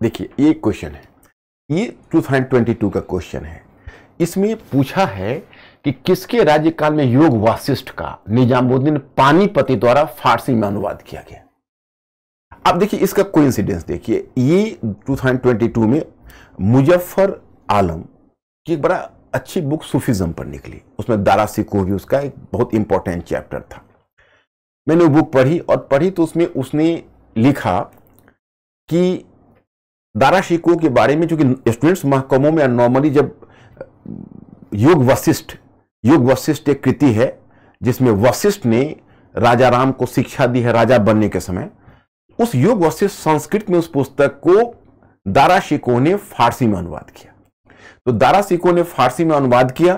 देखिए ये क्वेश्चन है, ये 2022 का क्वेश्चन है। इसमें पूछा है कि किसके राज्यकाल में योग वासिष्ठ का निजामुद्दीन पानीपति द्वारा फारसी में अनुवाद किया गया। अब देखिए इसका कोइंसिडेंस देखिए, ये 2022 में मुजफ्फर आलम की एक बड़ा अच्छी बुक सूफीज्म पर निकली। उसमें दारा शिकोह भी उसका एक बहुत इंपॉर्टेंट चैप्टर था। मैंने वो बुक पढ़ी और पढ़ी तो उसमें उसने लिखा कि दारा शिकोह के बारे में, चूंकि स्टूडेंट्स महकमों में नॉर्मली जब योग वशिष्ठ एक कृति है जिसमें वशिष्ठ ने राजा राम को शिक्षा दी है राजा बनने के समय। उस योग वशिष्ठ संस्कृत में उस पुस्तक को दारा शिकोह ने फारसी में अनुवाद किया। तो दारा शिकोह ने फारसी में अनुवाद किया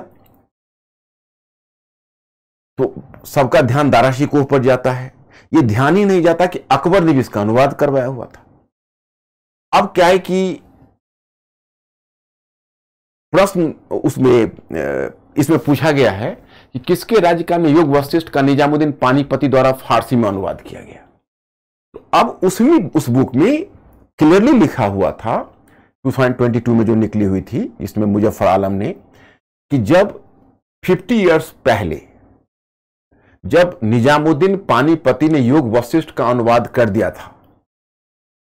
तो सबका ध्यान दारा शिकोह पर जाता है। ये ध्यान ही नहीं जाता कि अकबर ने भी इसका अनुवाद करवाया हुआ था। अब क्या है कि प्रश्न इसमें पूछा गया है कि किसके राज्यकाल में योग वशिष्ठ का निजामुद्दीन पानीपति द्वारा फारसी में अनुवाद किया गया। तो अब उस बुक में क्लियरली लिखा हुआ था 2022 में जो निकली हुई थी, इसमें मुजफ्फर आलम ने, कि जब 50 इयर्स पहले जब निजामुद्दीन पानीपति ने योग वशिष्ठ का अनुवाद कर दिया था,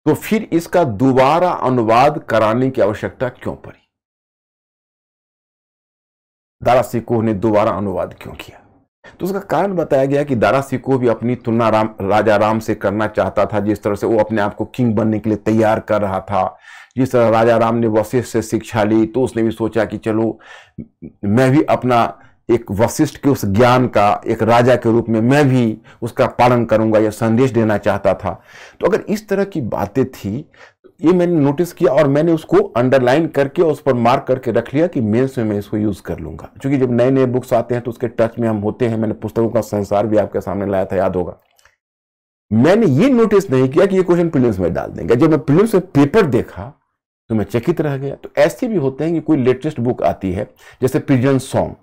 तो फिर इसका दोबारा अनुवाद कराने की आवश्यकता क्यों पड़ी। दारा शिकोह ने दोबारा अनुवाद क्यों किया। तो उसका कारण बताया गया कि दारा शिकोह भी अपनी तुलना राजा राम से करना चाहता था। जिस तरह से वो अपने आप को किंग बनने के लिए तैयार कर रहा था, जिस तरह राजा राम ने वशिष्ठ से शिक्षा ली, तो उसने भी सोचा कि चलो मैं भी अपना एक वशिष्ठ के उस ज्ञान का एक राजा के रूप में मैं भी उसका पालन करूंगा, यह संदेश देना चाहता था। तो अगर इस तरह की बातें थी, ये मैंने नोटिस किया और मैंने उसको अंडरलाइन करके उस पर मार्क करके रख लिया कि मेंस में मैं इसको यूज कर लूंगा। क्योंकि जब नए नए बुक्स आते हैं तो उसके टच में हम होते हैं। मैंने पुस्तकों का संसार भी आपके सामने लाया था, याद होगा। मैंने ये नोटिस नहीं किया कि ये क्वेश्चन प्रीलिम्स में डाल देंगे। जब मैं प्रीलिम्स में पेपर देखा तो मैं चकित रह गया। तो ऐसे भी होते हैं कि कोई लेटेस्ट बुक आती है, जैसे पिजन सॉन्ग।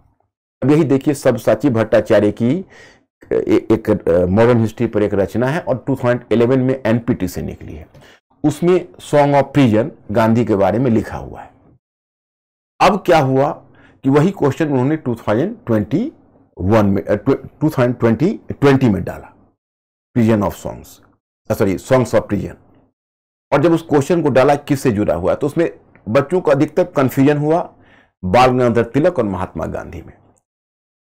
अब यही देखिए, सब्यसाची भट्टाचार्य की एक मॉडर्न हिस्ट्री पर एक रचना है और 2011 में एनपीटी से निकली है। उसमें सॉन्ग ऑफ प्रिजन गांधी के बारे में लिखा हुआ है। अब क्या हुआ कि वही क्वेश्चन उन्होंने 2020 में डाला, prison of songs, songs of prison. और जब उस क्वेश्चन को डाला किससे जुड़ा हुआ है, तो उसमें बच्चों को अधिकतर कंफ्यूजन हुआ बाल गंगाधर तिलक और महात्मा गांधी में।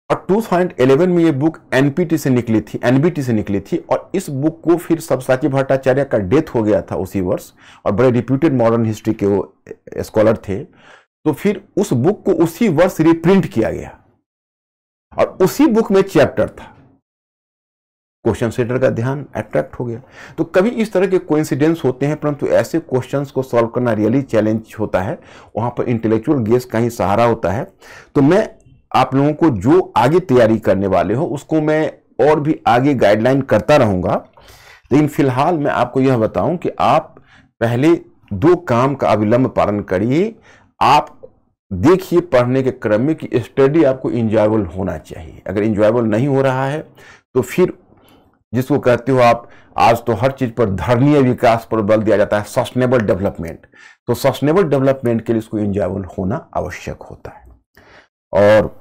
और 2011 में ये बुक एनपीटी से निकली थी, एनबीटी से निकली थी। और इस बुक को फिर सब्यसाची भट्टाचार्य का डेथ हो गया था उसी वर्ष, और बड़े रिप्यूटेड मॉडर्न हिस्ट्री के वो स्कॉलर थे। तो फिर उस बुक को उसी वर्ष रिप्रिंट किया गया और उसी बुक में चैप्टर था। क्वेश्चन सेटर का ध्यान अट्रैक्ट हो गया। तो कभी इस तरह के कोइंसिडेंस होते हैं, परंतु ऐसे क्वेश्चंस को सॉल्व करना रियली चैलेंज होता है। वहां पर इंटेलेक्चुअल गेस का ही सहारा होता है। तो मैं आप लोगों को जो आगे तैयारी करने वाले हो उसको मैं और भी आगे गाइडलाइन करता रहूंगा। लेकिन फिलहाल मैं आपको यह बताऊं कि आप पहले 2 काम का अविलंब पालन करिए। आप देखिए पढ़ने के क्रम में कि स्टडी आपको इंजॉयबल होना चाहिए। अगर इंजॉयबल नहीं हो रहा है तो फिर जिसको कहते हो आप, आज तो हर चीज पर धरणीय विकास पर बल दिया जाता है, सस्टेनेबल डेवलपमेंट। तो सस्टेनेबल डेवलपमेंट के लिए इसको इंजॉयबल होना आवश्यक होता है। और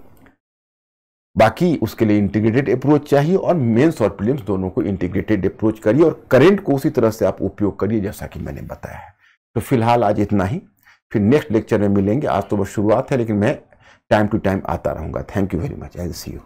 बाकी उसके लिए इंटीग्रेटेड अप्रोच चाहिए, और मेंस और प्रीलिम्स दोनों को इंटीग्रेटेड अप्रोच करिए और करंट को उसी तरह से आप उपयोग करिए जैसा कि मैंने बताया है। तो फिलहाल आज इतना ही, फिर नेक्स्ट लेक्चर में मिलेंगे। आज तो बस शुरुआत है, लेकिन मैं टाइम टू टाइम आता रहूंगा। Thank you very much. I will see you.